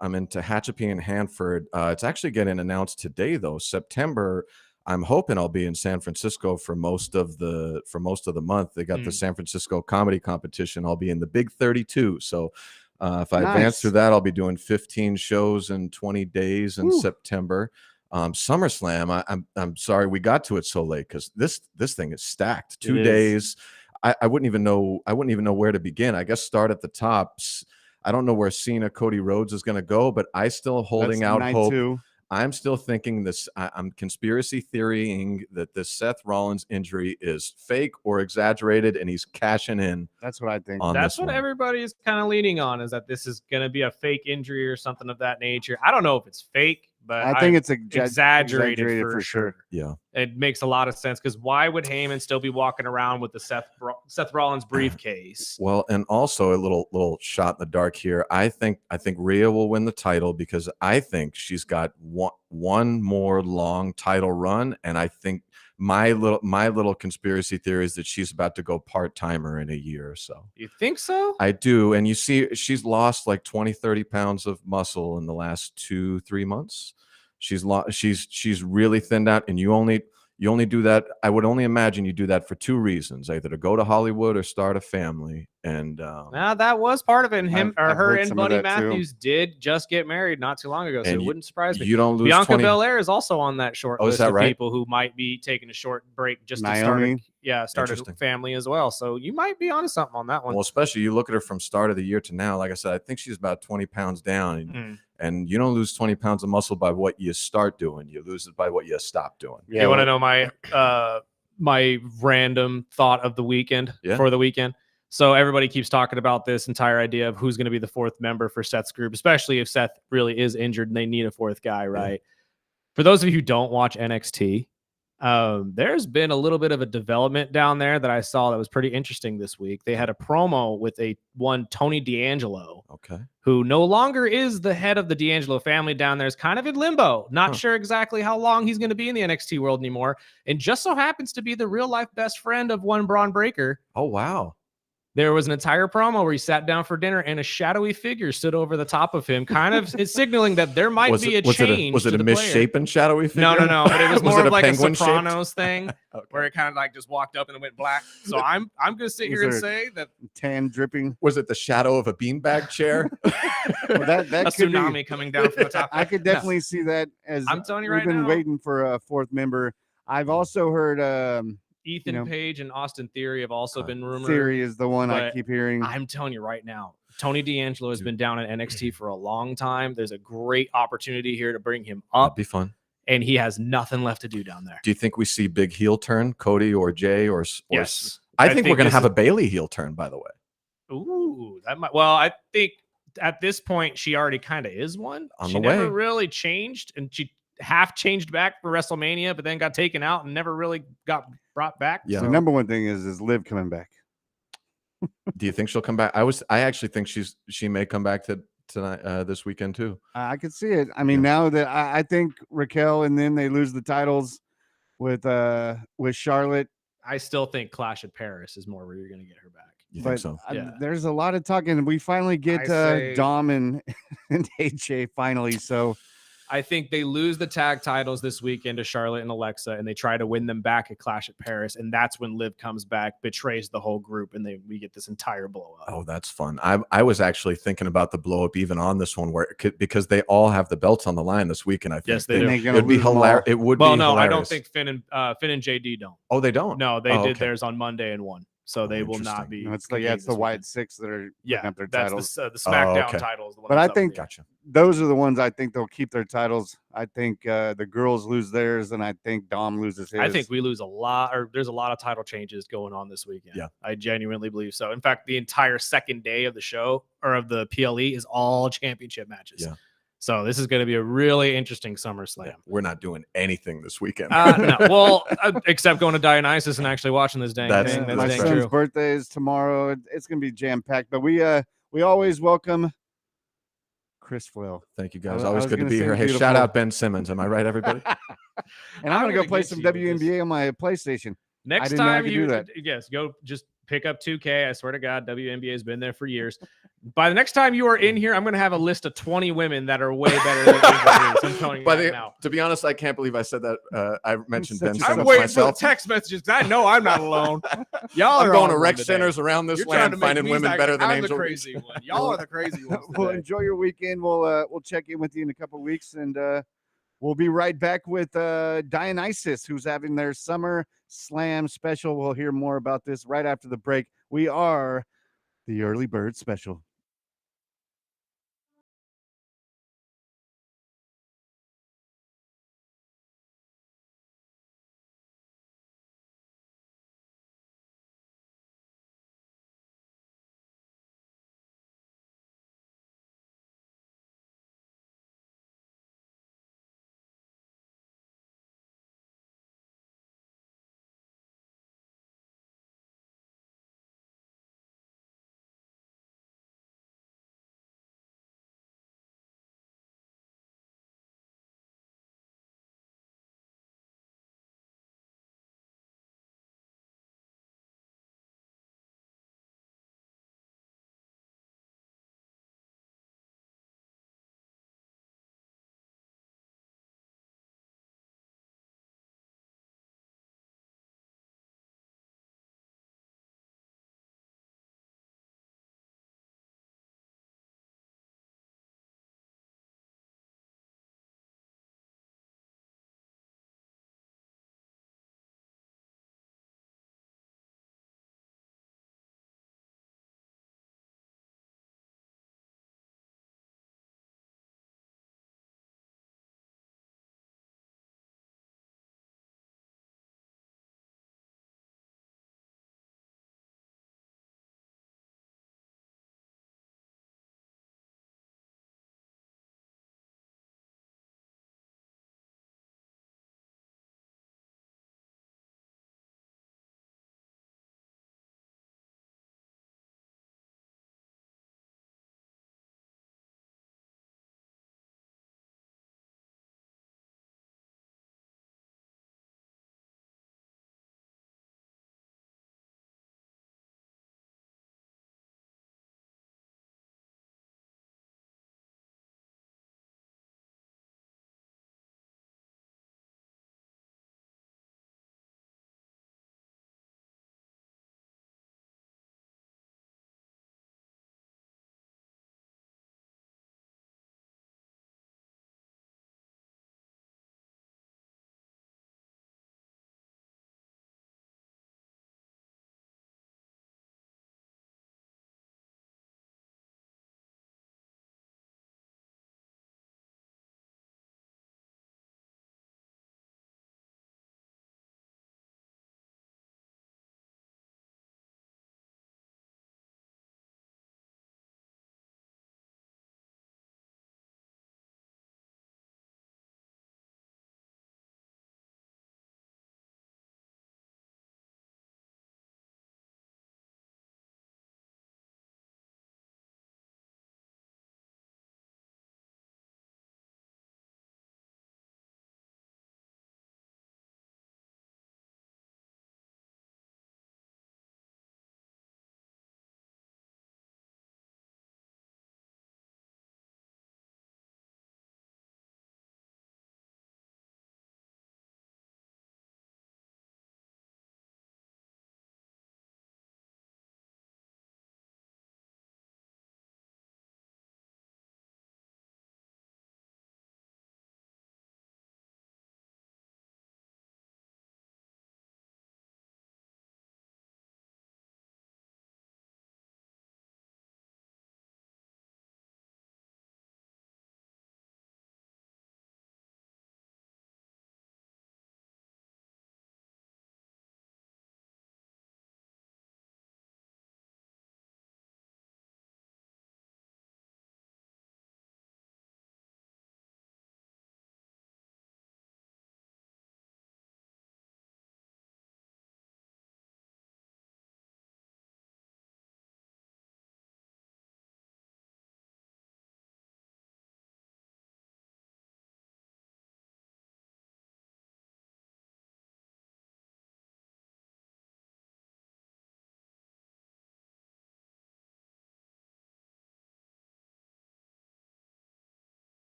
I'm in Tehachapi and Hanford. It's actually getting announced today, though. September. I'm hoping I'll be in San Francisco for most of the month. They got the San Francisco comedy competition. I'll be in the Big 32. So if I advance through that, I'll be doing 15 shows in 20 days in September. SummerSlam. I'm sorry we got to it so late, because this thing is stacked. 2 days. I wouldn't even know where to begin. I guess start at the top. I don't know where Cena Cody Rhodes is going to go, but I still holding out hope. I'm still thinking this. I'm conspiracy theorying that this Seth Rollins injury is fake or exaggerated, and he's cashing in. That's what I think. That's what everybody is kind of leaning on, is that this is going to be a fake injury or something of that nature. I don't know if it's fake, but I think it's exaggerated for sure. Yeah, it makes a lot of sense, because why would Heyman still be walking around with the Seth Rollins briefcase? Well, and also a little shot in the dark here. I think Rhea will win the title, because I think she's got one more long title run, and I think my little conspiracy theory is that she's about to go part-timer in a year or so. You think so? I do. And you see she's lost like 20-30 pounds of muscle in the last 2-3 months. She's really thinned out, and you only do that. I would only imagine you do that for 2 reasons: either to go to Hollywood or start a family. And that was part of it. And her and Buddy Matthews too. Did just get married not too long ago, so it wouldn't surprise me. You don't lose. Bianca Belair is also on that short list of right? people who might be taking a short break just Naomi. to start a family as well. So you might be onto something on that one. Well, especially you look at her from start of the year to now. Like I said, I think she's about 20 pounds down. And you don't lose 20 pounds of muscle by what you start doing. You lose it by what you stop doing. You want to know my random thought of the weekend for the weekend? So everybody keeps talking about this entire idea of who's going to be the 4th member for Seth's group, especially if Seth really is injured and they need a 4th guy, right? Yeah. For those of you who don't watch NXT, there's been a little bit of a development down there that I saw that was pretty interesting this week. They had a promo with one Tony D'Angelo, who no longer is the head of the D'Angelo family down there. Is kind of in limbo, not sure exactly how long he's going to be in the NXT world anymore, and just so happens to be the real life best friend of one Braun Breaker. Oh wow. There was an entire promo where he sat down for dinner and a shadowy figure stood over the top of him, kind of signaling that there might be a change. Was it a misshapen shadowy figure? No. But it was more of like a Sopranos thing where it kind of like just walked up and it went black. So I'm going to sit here and say that tan dripping. Was it the shadow of a beanbag chair? Well, that a tsunami coming down from the top. I could definitely see that, as I'm telling you right now. We've been now, waiting for a 4th member. I've also heard Ethan Page and Austin Theory have also been rumored. Theory is the one I keep hearing. I'm telling you right now, Tony D'Angelo has been down at NXT for a long time. There's a great opportunity here to bring him up. That'd be fun. And he has nothing left to do down there. Do you think we see big heel turn, Cody or Jay or yes? I think we're going to have a Bailey heel turn, by the way. Ooh, that might. Well, I think at this point she already kind of is one. She never really changed, and she half changed back for WrestleMania, but then got taken out and never really got brought back. Yeah. The number one thing is Liv coming back. Do you think she'll come back? I actually think she may come back tonight this weekend too. I could see it. I mean, now that I think Raquel and then they lose the titles with Charlotte. I still think Clash at Paris is more where you're going to get her back. You think so? There's a lot of talking. We finally get Dom and AJ finally. So I think they lose the tag titles this weekend to Charlotte and Alexa, and they try to win them back at Clash at Paris, and that's when Liv comes back, betrays the whole group, and we get this entire blow up. Oh, that's fun. I was actually thinking about the blow up even on this one, because they all have the belts on the line this weekend. I think yes, they do. It would be hilarious. It would be hilarious. I don't think Finn and JD don't. Oh, they don't. No, they did theirs on Monday and won. so Oh, they will not interesting. be. No, it's competing it's the this white weekend. six that are Yeah, putting up their that's titles. the SmackDown okay. title is the one. But I that's up in think the air. Gotcha. Those are the ones I think they'll keep their titles. I think the girls lose theirs, and I think Dom loses his. I think we lose a lot, or there's a lot of title changes going on this weekend. Yeah. I genuinely believe so. In fact, the entire second day of the show or of the PLE is all championship matches. Yeah. So this is going to be a really interesting SummerSlam. Yeah, we're not doing anything this weekend. No, well, except going to Dionysus and actually watching this dang That's- thing. That's my dang son's true. birthday is tomorrow. It's gonna be jam packed. But we always welcome Chris Flail, Thank you I guys. was Always good to gonna be say here. Hey, shout beautiful. out Ben Simmons. Am I right, everybody? and I'm I gonna go would play get some you with this. WNBA on my PlayStation. Next didn't know I time could you do that. yes, go just pick up 2K. I swear to God, WNBA has been there for years. By the next time you are in here, I'm going to have a list of 20 women that are way better than Ava Reese. I'm telling you that now. To be honest, I can't believe I said that. I mentioned Such Ben a- I'm Simmons waiting myself. for the text messages. I know I'm not alone. Y'all I'm are going on to one rec today. centers around this You're trying land, to make finding me women sound better like than I'm Angel the Reese. crazy one. Y'all are the crazy ones. Well, today. enjoy your weekend. We'll check in with you in a couple of weeks, and we'll be right back with Dionysus, who's having their Summer Slam special. We'll hear more about this right after the break. We are the Early Bird Special.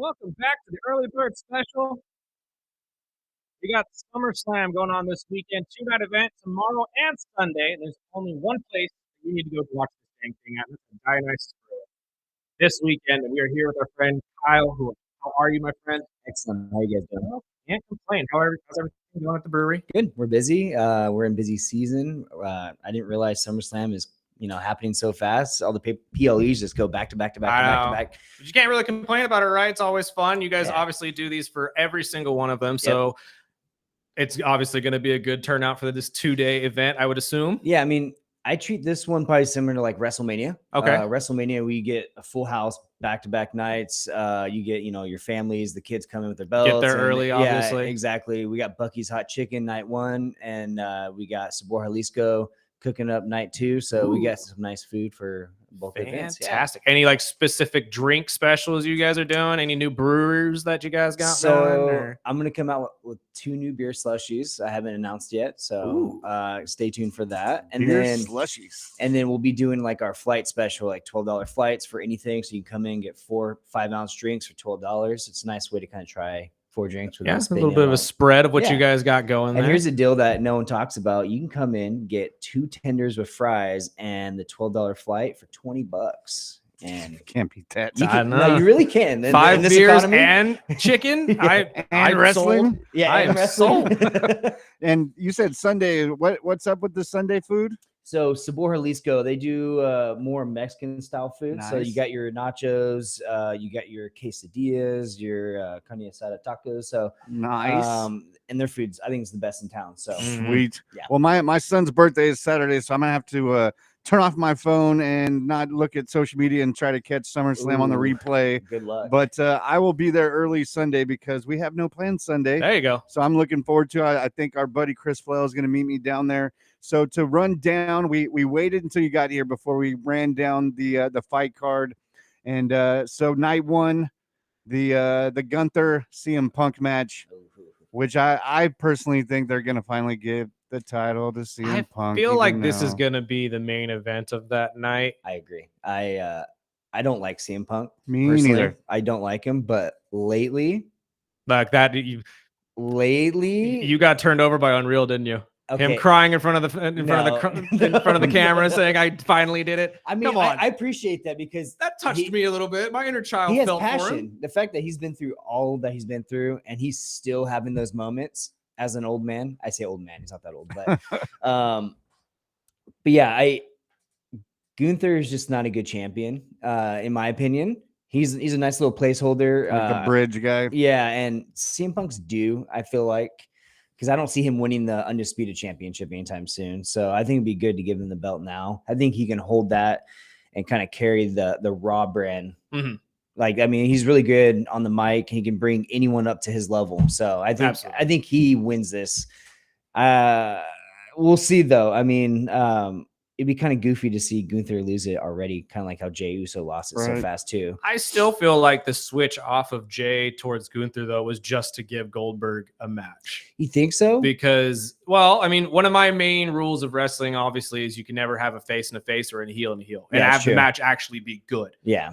Welcome back to the Early Bird Special. We got SummerSlam going on this weekend, 2-night event tomorrow and Sunday. There's only one place you need to go to watch this dang thing at. That's the Dionysus Grill. This weekend, we are here with our friend Kyle. How are you, my friend? Excellent. How you guys doing? Well, can't complain. How's everything going at the brewery? Good. We're busy. We're in busy season. I didn't realize SummerSlam is happening so fast. All the PLEs just go back to back to back to back to back. But you can't really complain about it, right? It's always fun. You guys Yeah. obviously do these for every single one of them, so it's obviously going to be a good turnout for this 2-day event, I would assume. Yeah, I mean, I treat this one probably similar to like WrestleMania. Okay. WrestleMania, we get a full house back to back nights. You get your families, the kids coming with their belts. Get there early, obviously. Yeah, exactly. We got Bucky's Hot Chicken night 1, and we got Sabor Jalisco cooking up night 2. So we got some nice food for both events. Yeah. Fantastic. Any like specific drink specials you guys are doing? Any new brews that you guys got So going? Or? I'm gonna come out with 2 new beer slushies. I haven't announced yet, so stay tuned for that. And Beer then slushies. and then we'll be doing like our flight special, like $12 flights for anything. So you can come in and get 4 5-ounce drinks for $12. It's a nice way to kind of try 4 drinks without Yeah, it's a spending little bit of a lot. spread of what you Yeah. guys got going And there. here's a deal that no one talks about. You can come in, get 2 tenders with fries and the $12 flight for $20. And Can't beat that. you I can, know. no, you really can. In 5 this beers economy, and chicken. And I'm wrestling. sold. yeah, I and am wrestling. And you said Sunday. What's up with the Sunday food? So Sabor Jalisco, they do more Mexican style food. So you Nice. got your nachos, you got your quesadillas, your carne asada tacos. So Nice. and their foods, I think, is the best in town. So Sweet. Yeah. Well, my son's birthday is Saturday, so I'm gonna have to turn off my phone and not look at social media and try to catch SummerSlam on the Ooh. replay. good luck. But I will be there early Sunday because we have no plans Sunday. There you go. So I'm looking forward to it. I think our buddy Chris Flail is going to meet me down there. So to run down, we waited until you got here before we ran down the fight card. And so night 1, the Gunther CM Punk match, which I personally think they're going to finally give the title to CM Punk. I feel like even this is though- going to be the main event of that night. I agree. I don't like CM Punk. Me personally. neither. I don't like him, but lately, Like that, you got turned over by Unreal, didn't you? Him crying in front of the camera, saying, "I finally did it." I mean, Come on. I appreciate that because That touched he- me a little bit. My inner child he has felt for him. passion. The fact that he's been through all that he's been through and he's still having those moments as an old man. I say old man, he's not that old, but yeah, Gunther is just not a good champion, in my opinion. He's a nice little placeholder. Like a bridge guy. Yeah, and CM Punk's due, I feel like, because I don't see him winning the Undisputed Championship anytime soon. So I think it'd be good to give him the belt now. I think he can hold that and kind of carry the Raw brand. Mhm. Like, I mean, he's really good on the mic. He can bring anyone up to his level. So Absolutely. I think he wins this. We'll see though. I mean, it'd be kind of goofy to see Gunther lose it already, kind of like how Jey Uso lost it so Right. fast too. I still feel like the switch off of Jay towards Gunther, though, was just to give Goldberg a match. You think so? Because, well, I mean, one of my main rules of wrestling, obviously, is you can never have a face and a face or a heel and a heel, and Yeah, have sure. the match actually be good. Yeah.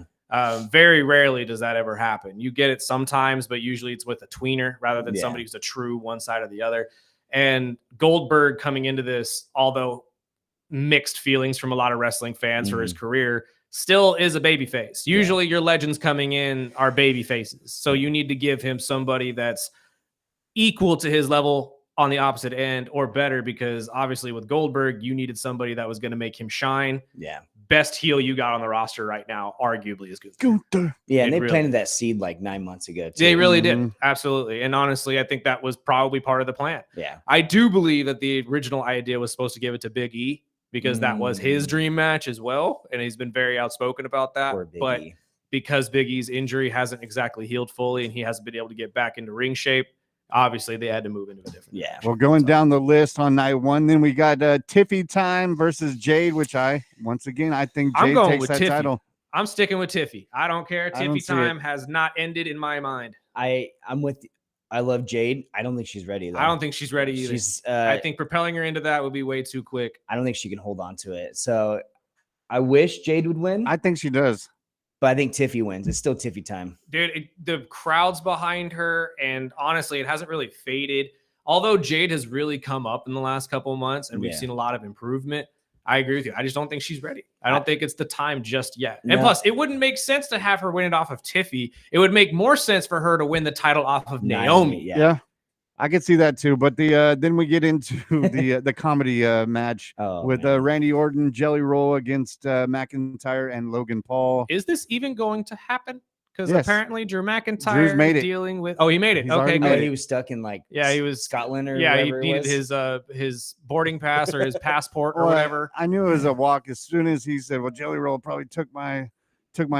Very rarely does that ever happen. You get it sometimes, but usually it's with a tweener rather than Yeah. somebody who's a true one side or the other. And Goldberg coming into this, although mixed feelings from a lot of wrestling fans for his career, still is a baby face. Usually your legends coming in are baby faces. So you need to give him somebody that's equal to his level on the opposite end or better, because obviously with Goldberg, you needed somebody that was going to make him shine. Yeah. Best heel you got on the roster right now, arguably, is Gunther. Gunther. Yeah. And It they really- planted that seed like 9 months ago. Too. They really Mhm. did. Absolutely. And honestly, I think that was probably part of the plan. Yeah. I do believe that the original idea was supposed to give it to Big E because that was his Mm. dream match as well. And he's been very outspoken about that. Poor Big But E. because Big E's injury hasn't exactly healed fully and he hasn't been able to get back into ring shape, obviously they had to move into a different Yeah. direction. Well, going So, down the list on night 1, then we got Tiffy time versus Jade, which I think I'm Jade going takes with that Tiffy. title. I'm sticking with Tiffy. I don't care. I don't Tiffy see it. time has not ended in my mind. I'm with. I love Jade. I don't think she's ready though. I don't think she's ready either. She's. I think propelling her into that would be way too quick. I don't think she can hold on to it. So I wish Jade would win. I think she does. But I think Tiffy wins. It's still Tiffy time. Dude, the crowd's behind her, and honestly, it hasn't really faded. Although Jade has really come up in the last couple of months, and we've seen a lot of improvement. I agree with you. I just don't think she's ready. I don't think it's the time just yet. And plus, it wouldn't make sense to have her win it off of Tiffy. It would make more sense for her to win the title off of Naomi. Yeah. I could see that too. But then we get into the comedy match with Randy Orton, Jelly Roll against McIntyre and Logan Paul. Is this even going to happen? Because Yes. apparently Drew McIntyre Drew's made it. dealing with. Oh, he made it. He's Okay, already good. made He was stuck in like he was Scotland or he whatever it needed was. his boarding pass or his passport or Well, whatever. I knew it was a walk as soon as he said, "Well, Jelly Roll probably took my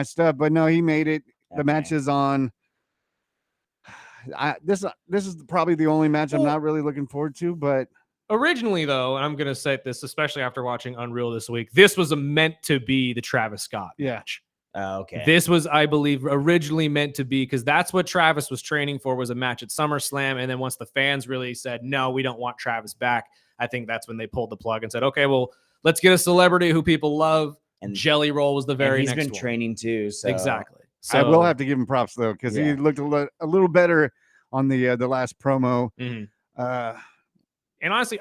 stuff," but no, he made it. The match is on. This is probably the only match I'm not really looking forward to, but Originally, though, and I'm going to say this, especially after watching Unreal this week, this was meant to be the Travis Scott match. Okay. This was, I believe, originally meant to be, because that's what Travis was training for, was a match at SummerSlam. And then once the fans really said, no, we don't want Travis back, I think that's when they pulled the plug and said, okay, well, let's get a celebrity who people love. And Jelly Roll was the very next one. He's been training too. So. Exactly. So, I will have to give him props though, because he looked a little better on the last promo. And honestly,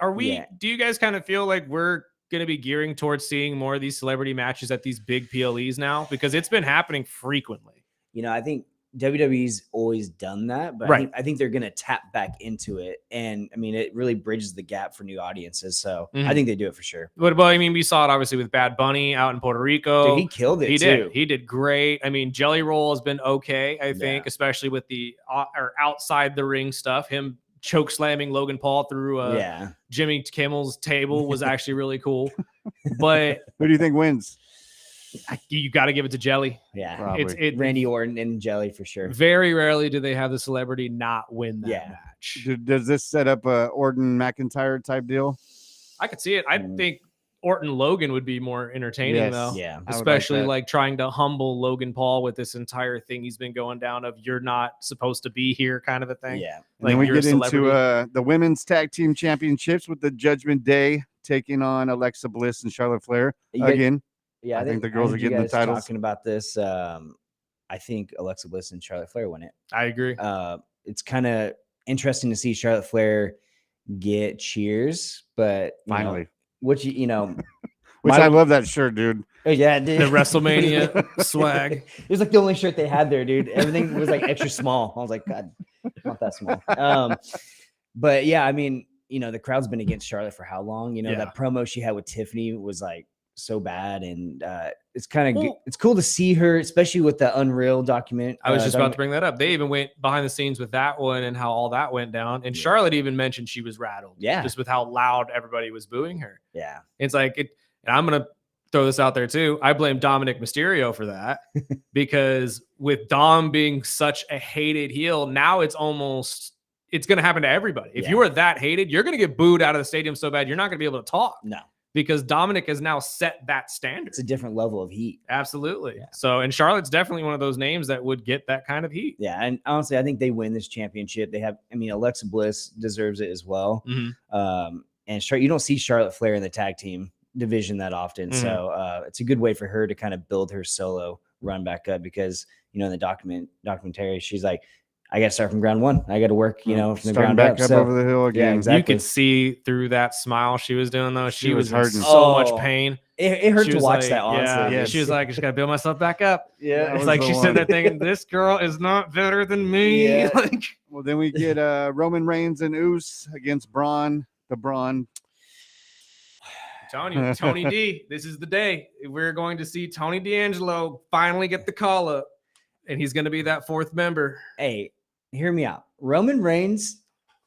do you guys kind of feel like we're going to be gearing towards seeing more of these celebrity matches at these big PLEs now? Because it's been happening frequently. You know, I think WWE's always done that, but I think they're going to tap back into it. And I mean, it really bridges the gap for new audiences. So I think they do it for sure. But I mean, we saw it obviously with Bad Bunny out in Puerto Rico. Dude, he killed it. He did great. I mean, Jelly Roll has been okay, I think, especially with the or outside the ring stuff. Him choke slamming Logan Paul through Jimmy Kimmel's table was actually really cool. But who do you think wins? You got to give it to Jelly. Yeah, it's Randy Orton and Jelly for sure. Very rarely do they have the celebrity not win that match. Does this set up a Orton McIntyre type deal? I could see it. I think Orton Logan would be more entertaining though. Yeah, especially like trying to humble Logan Paul with this entire thing he's been going down of you're not supposed to be here kind of a thing. Yeah. Like then we get into the women's tag team championships with the Judgment Day taking on Alexa Bliss and Charlotte Flair again. Yeah, I think the girls are getting the titles. Talking about this, I think Alexa Bliss and Charlotte Flair win it. I agree. It's kind of interesting to see Charlotte Flair get cheers, but finally. Which I love that shirt, dude. Oh yeah, dude. The WrestleMania swag. It was like the only shirt they had there, dude. Everything was like extra small. I was like, God, not that small. But yeah, I mean, the crowd's been against Charlotte for how long? That promo she had with Tiffany was like so bad, and it's kind of it's cool to see her, especially with the Unreal document. I was just about to bring that up. They even went behind the scenes with that one and how all that went down. And Charlotte even mentioned she was rattled, just with how loud everybody was booing her. Yeah, it's like and I'm gonna throw this out there too. I blame Dominic Mysterio for that because with Dom being such a hated heel, now it's going to happen to everybody. If you are that hated, you're going to get booed out of the stadium so bad you're not going to be able to talk. No. Because Dominic has now set that standard. It's a different level of heat. Absolutely. Yeah. So, and Charlotte's definitely one of those names that would get that kind of heat. Yeah. And honestly, I think they win this championship. Alexa Bliss deserves it as well. And you don't see Charlotte Flair in the tag team division that often. So it's a good way for her to kind of build her solo run back up because, in the documentary, she's like, I got to start from ground one. I got to work, from the ground back up over the hill again. Yeah, exactly. You could see through that smile she was doing, though. She was hurting in so much pain. It hurt to watch that, honestly. Yeah, she was like, I just got to build myself back up. Yeah. It's like she's sitting there thinking, this girl is not better than me. Yeah. Well, then we get Roman Reigns and Uce against Braun. I'm telling you, Tony D, this is the day. We're going to see Tony D'Angelo finally get the call up, and he's going to be that fourth member. Hey, hear me out. Roman Reigns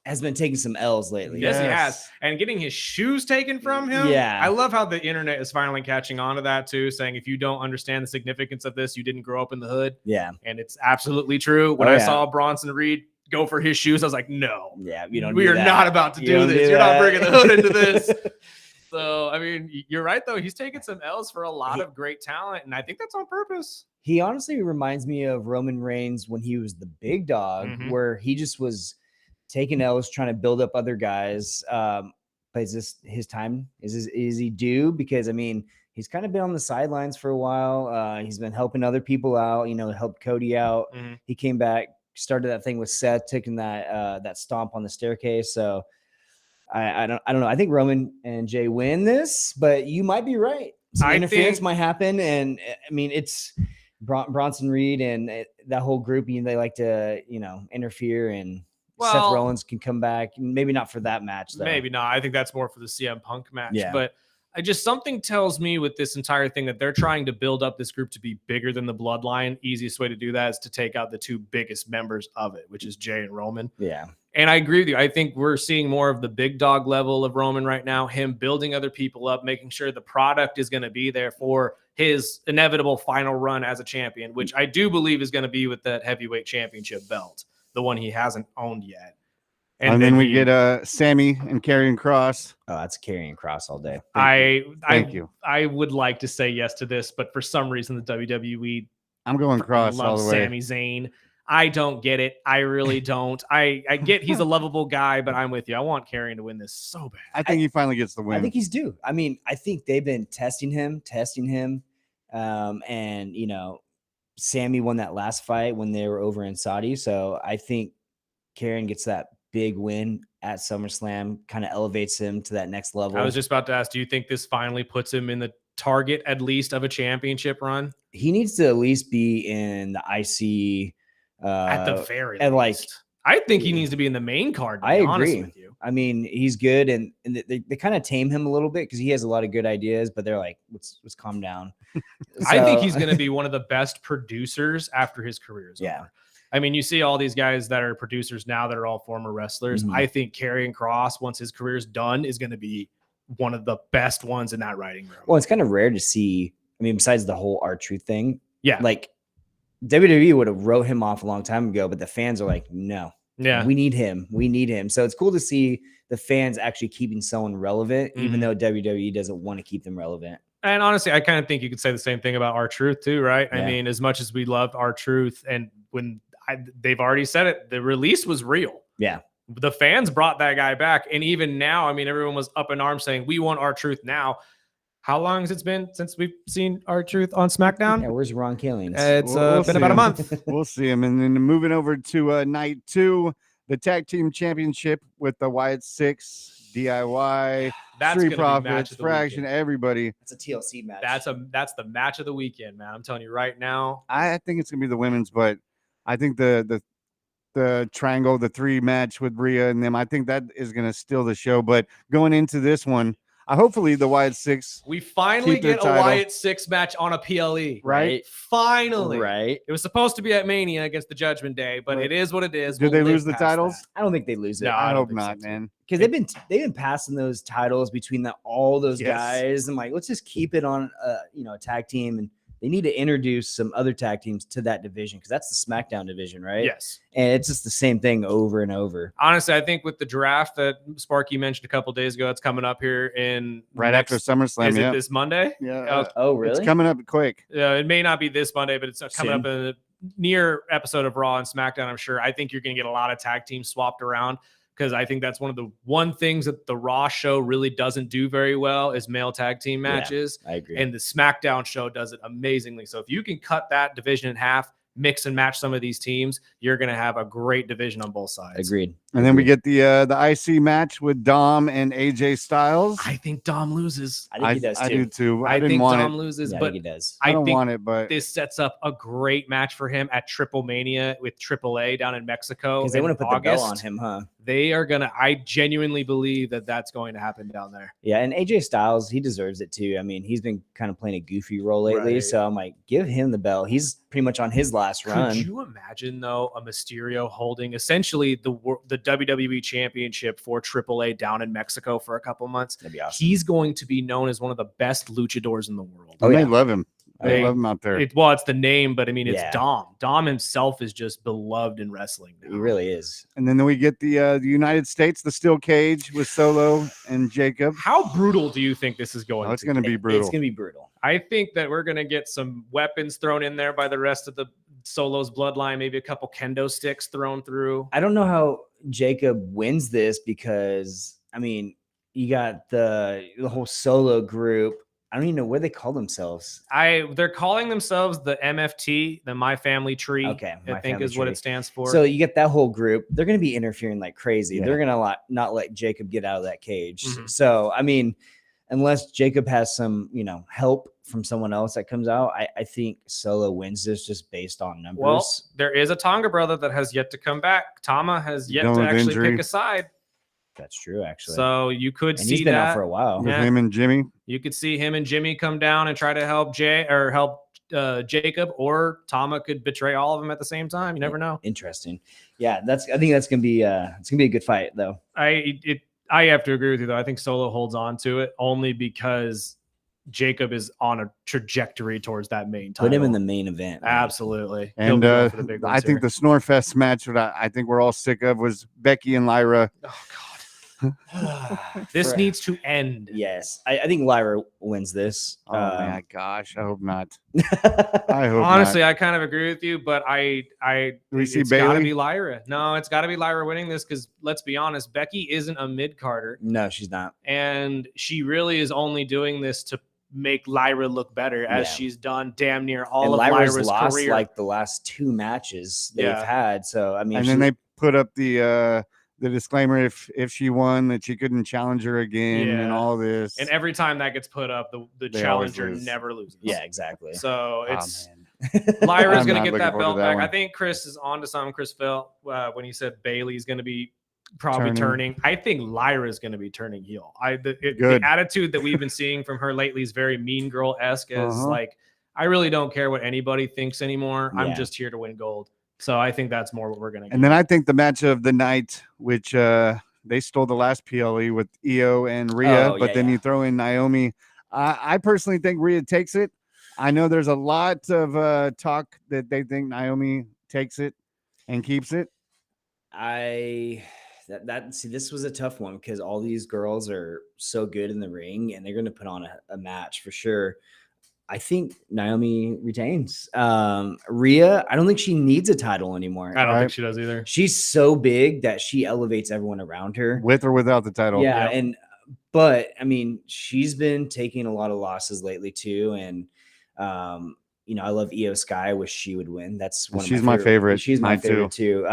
has been taking some L's lately. Yes, he has. And getting his shoes taken from him. Yeah. I love how the internet is finally catching on to that too, saying if you don't understand the significance of this, you didn't grow up in the hood. Yeah. And it's absolutely true. When I saw Bronson Reed go for his shoes, I was like, no. Yeah, we are not about to do this. You're not bringing the hood into this. So, I mean, you're right, though. He's taken some L's for a lot of great talent, and I think that's on purpose. He honestly reminds me of Roman Reigns when he was the big dog, where he just was taking L's, trying to build up other guys. but is this his time? Is he due? Because I mean, he's kind of been on the sidelines for a while. He's been helping other people out. Helped Cody out. Mhm. He came back, started that thing with Seth, taking that stomp on the staircase. So I don't know. I think Roman and Jay win this, but you might be right. Some I interference think- might happen, and I mean it's Bronson Reed and that whole group. They like to interfere, and Seth Well- Rollins can come back. Maybe not for that match, though. Maybe not. I think that's more for the CM Punk match. Yeah. But something tells me with this entire thing that they're trying to build up this group to be bigger than the Bloodline. Easiest way to do that is to take out the two biggest members of it, which is Jay and Roman. Yeah. And I agree with you. I think we're seeing more of the big dog level of Roman right now, him building other people up, making sure the product is going to be there for his inevitable final run as a champion, which I do believe is going to be with that heavyweight championship belt, the one he hasn't owned yet. And then we get Sammy and Karrion Kross. Oh, that's carrying cross all day. Thank you. I would like to say yes to this, but for some reason the WWE I'm going Kross all loves the way. Sami Zayn. I don't get it. I really don't. I get he's a lovable guy, but I'm with you. I want Karrion to win this so bad. I think he finally gets the win. I think he's due. I mean, I think they've been testing him. And Sammy won that last fight when they were over in Saudi. So I think Karrion gets that big win at SummerSlam, kind of elevates him to that next level. I was just about to ask, do you think this finally puts him in the target at least of a championship run? He needs to at least be in the IC At the very and least. I think he needs to be in the main card, to be I honest agree. with you. I mean, he's good, and they kind of tame him a little bit because he has a lot of good ideas, but they're like, let's calm down. I think So- he's going to be one of the best producers after his career is Yeah. over. I mean, you see all these guys that are producers now that are all former wrestlers. Mhm. I think Karrion Kross, once his career's done, is going to be one of the best ones in that writing room. Well, it's kind of rare to see. I mean, besides the whole R-Truth thing, Yeah. like WWE would have wrote him off a long time ago, but the fans are like, no, Yeah. we need him. We need him. So it's cool to see the fans actually keeping someone relevant, even Mhm. though WWE doesn't want to keep them relevant. And honestly, I kind of think you could say the same thing about R-Truth too, right? I Yeah. mean, as much as we loved R-Truth, and when they've already said it, the release was real. Yeah. The fans brought that guy back. And even now, I mean, everyone was up in arms saying, we want R-Truth now. How long has it been since we've seen R-Truth on SmackDown? Yeah, where's Ron Killings? It's We'll been see about a him. month. We'll see him. And then moving over to night 2, the tag team championship with the Wyatt Six, DIY, That's Street gonna be match Profits, of the Fraction, weekend. everybody. It's a TLC match. That's the match of the weekend, man. I'm telling you right now. I think it's gonna be the women's, but I think the triangle, the 3 match with Rhea and them, I think that is gonna steal the show. But going into this one, hopefully the Wyatt Six, We finally Keep their get a title. Wyatt Six match on a PLE. right? Finally. right. It was supposed to be at Mania against the Judgment Day, but Right. it is what it is. Did they We'll lose live the past titles? that. I don't think they lose it. No, I I don't hope think so, not, too. man. Because they've been passing those titles between all those Yes. guys. I'm like, let's just keep it on a tag team, and they need to introduce some other tag teams to that division because that's the SmackDown division, right? Yes. And it's just the same thing over and over. Honestly, I think with the draft that Sparky mentioned a couple days ago, it's coming up here in Right next- after SummerSlam, Is yeah. it this Monday? Yeah, Oh, it's really? coming up quick. It may not be this Monday, but it's coming Soon. up in a near episode of Raw and SmackDown. I'm sure. I think you're going to get a lot of tag teams swapped around because I think that's one things that the Raw show really doesn't do very well is male tag team Yeah. matches. I agree. And the SmackDown show does it amazingly. So if you can cut that division in half, mix and match some of these teams, you're going to have a great division on both sides. Agreed. And then we get the IC match with Dom and AJ Styles. I think Dom loses. I think he does too. I do too. I I didn't think want Dom it. loses, Yeah, I but think he does. I don't think want it, but this sets up a great match for him at Triple Mania with AAA down in Mexico. Because they in want to put the bell on August. him, huh? They are gonna. I genuinely believe that that's going to happen down there. Yeah, and AJ Styles, he deserves it too. I mean, he's been kind of playing a goofy role lately, Right. so I'm like, give him the bell. He's pretty much on his last run. Could you imagine though a Mysterio holding essentially the WWE Championship for AAA down in Mexico for a couple months? That'd be awesome. He's going to be known as one of the best luchadors in the world. Oh, they yeah. love him. They Hey, love him out there. It's the name, but I mean, it's Yeah. Dom. Dom himself is just beloved in wrestling now. He really is. And then we get the United States, the steel cage with Solo and Jacob. How brutal do you think this is going Oh, it's to going to be brutal. It's gonna be brutal. I think that we're going to get some weapons thrown in there by the rest of the Solo's bloodline, maybe a couple kendo sticks thrown through. I don't know how Jacob wins this because I mean, you got the whole Solo group. I don't even know what they call themselves. They're calling themselves the MFT, the My Family Tree. Okay, I My think Family is what Tree. it stands for. So you get that whole group. They're going to be interfering like crazy. Yeah. They're going to not let Jacob get out of that cage. Mhm. So I mean, unless Jacob has some, help from someone else that comes out, I think Solo wins this just based on numbers. Well, there is a Tonga brother that has yet to come back. Tama has yet Dealing to with actually injury. pick a side. That's true, actually. So you could and see he's been that out for a while. With Yeah. him and Jimmy. You could see him and Jimmy come down and try to help Jacob, or Tama could betray all of them at the same time. You never know. Interesting. Yeah, I think that's gonna be it's gonna be a good fight though. I have to agree with you though. I think Solo holds on to it only because Jacob is on a trajectory towards that main title. Put him in the main event. man. Absolutely. He'll And be going for the big I ones think here. the Snorefest match that I think we're all sick of was Becky and Lyra. Oh this For- needs to end. Yes, I think Lyra wins this. Oh my gosh, I hope not. I hope Honestly, not. I kind of agree with you, but Do we see it's got to Bailey? be Lyra. No, it's got to be Lyra winning this because let's be honest, Becky isn't a mid Carter, No, she's not. and she really is only doing this to make Lyra look better, as Yeah. she's done damn near all And of Lyra's Lyra's lost career. like the last 2 matches they've Yeah. had. So I mean, And then they put up the disclaimer if she won that she couldn't challenge her again and Yeah. all this. And every time that gets put up, the They always challenger lose. never loses. yeah, exactly. So Oh, it's man. Lyra's I'm going not to get looking that forward belt to that back. I one. think Chris is on to something. Chris felt when he said Bailey's going to be probably Turning. turning. I think Lyra's going to be turning heel. The Good. attitude that we've been seeing from her lately is very mean girl-esque. As Uh-huh. like, I really don't care what anybody thinks anymore. I'm Yeah. just here to win gold. So I think that's more what we're going to get. And then I think the match of the night, which they stole the last PLE with Io and Rhea, Oh, but yeah, then yeah. you throw in Naomi. I personally think Rhea takes it. I know there's a lot of talk that they think Naomi takes it and keeps it. See, this was a tough one because all these girls are so good in the ring and they're going to put on a match for sure. I think Naomi retains. Rhea, I don't think she needs a title anymore. I don't Right. think she does either. She's so big that she elevates everyone around her. With or without the title. Yeah, Yep. but I mean, she's been taking a lot of losses lately too, and I love Io Sky. I wish she would win. That's one. She's of my favorite. She's my Mine favorite too.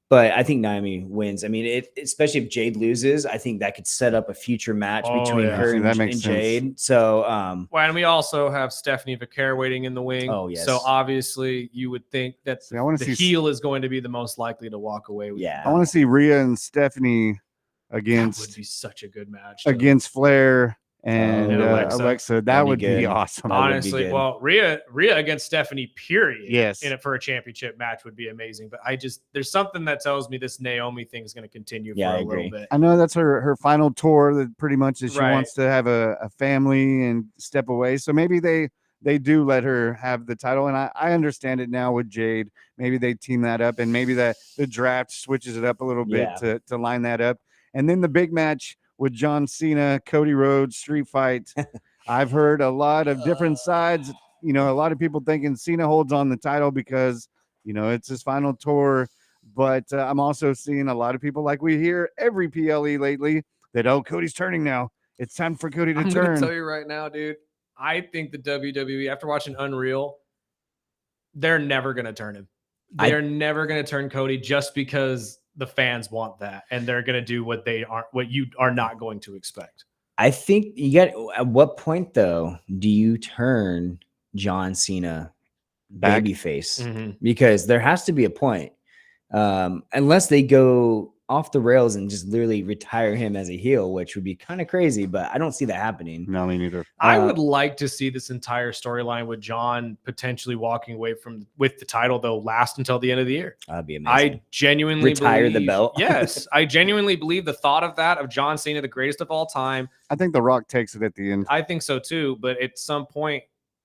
But I think Naomi wins. I mean, especially if Jade loses, I think that could set up a future match Oh, between yeah. her See, and, that makes and sense. Jade. So, Well, and we also have Stephanie Vaquer waiting in the wing. Oh, yes. So obviously, you would think that See, I want the to see. heel is going to be the most likely to walk away with. Yeah. I want to see Rhea and Stephanie That would against be such a good match. though. Flair and And Alexa. Alexa. That That'd be would be good. awesome. That would be Honestly, good. well, Rhea against Stephanie, period. Yes. In it for a championship match would be amazing. But there's something that tells me this Naomi thing is going to continue Yeah, for I a little agree. bit. I know that's her final tour. That pretty much is she Right. wants to have a family and step away. So maybe they do let her have the title, and I understand it now with Jade. Maybe they team that up, and maybe that the draft switches it up a little bit Yeah. to line that up. And then the big match with John Cena, Cody Rhodes, street fight. I've heard a lot of different sides. A lot of people thinking Cena holds on the title because it's his final tour. But I'm also seeing a lot of people, like we hear every PLE lately, that Cody's turning now. It's time for Cody to I'm going to turn. tell you right now, dude. I think the WWE, after watching Unreal, they're never going to turn him. They're never going to turn Cody just because the fans want that, and they're going to do what you are not going to expect. I think you got. At what point though do you turn John Cena Back. babyface? Because there has to be a point, unless they go off the rails and just literally retire him as a heel, which would be kind of crazy. But I don't see that happening. No, me neither. I would like to see this entire storyline with John potentially walking away with the title, though, last until the end of the year. That'd be amazing. I genuinely Retire the believe- belt. Yes, I genuinely believe the thought of that, of John Cena, the greatest of all time. I think The Rock takes it at the end. I think so too. But at some point,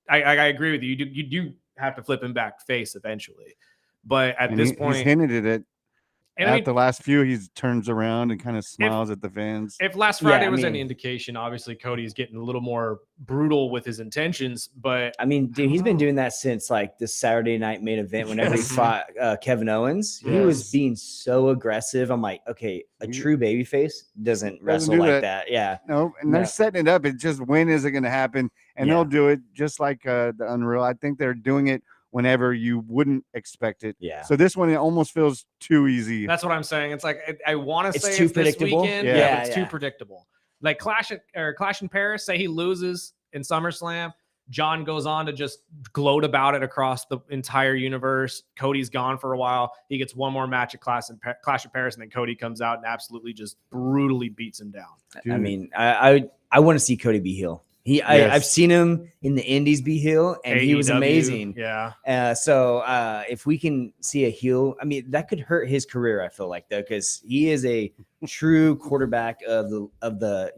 I agree with you. You do have to flip him back face eventually. But at And this he's point, hinted at it And At the last few, he turns around and kind of smiles at the fans. if last Yeah, Friday I was any mean- indication, obviously Cody's getting a little more brutal with his intentions. But I mean, dude, he's been doing that since like the Saturday night main event. Whenever he Yes. fought Kevin Owens, he was Yes. being so aggressive. I'm like, okay, a true babyface doesn't wrestle do like that. that. Yeah, No, and they're No. setting it up. It's just when is it going to happen? And Yeah. they'll do it just like the Unreal. I think they're doing it whenever you wouldn't expect it. yeah. So this one, it almost feels too easy. that's what I'm saying. It's like I want to It's say too it's this predictable. weekend, Yeah. but it's too predictable. Like Clash in Paris, say he loses in SummerSlam. John goes on to just gloat about it across the entire universe. Cody's gone for a while. He gets one more match at Clash in Paris, and then Cody comes out and absolutely just brutally beats him down. I Dude. mean, I want to see Cody be heel. Yes. I've seen him in the Indies be heel, and he was AEW, amazing. Yeah. So if we can see a heel, I mean, that could hurt his career. I feel like though, because he is a true quarterback of the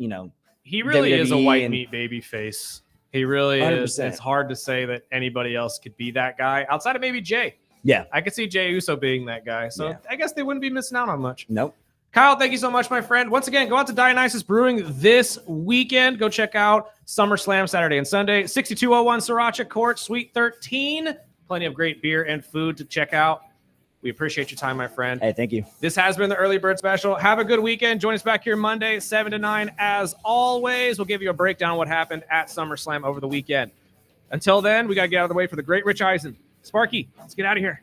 He really is a WWE white and- meat baby face. He really is. 100%. It's hard to say that anybody else could be that guy outside of maybe Jay. Yeah. I could see Jay Uso being that guy. So Yeah. I guess they wouldn't be missing out on much. Nope. Kyle, thank you so much, my friend. Once again, go out to Dionysus Brewing this weekend. Go check out SummerSlam Saturday and Sunday. 6201 Sriracha Court, Suite 13. Plenty of great beer and food to check out. We appreciate your time, my friend. Hey, thank you. This has been the Early Bird Special. Have a good weekend. Join us back here Monday, 7 to 9. As always, we'll give you a breakdown of what happened at SummerSlam over the weekend. Until then, we got to get out of the way for the great Rich Eisen. Sparky, let's get out of here.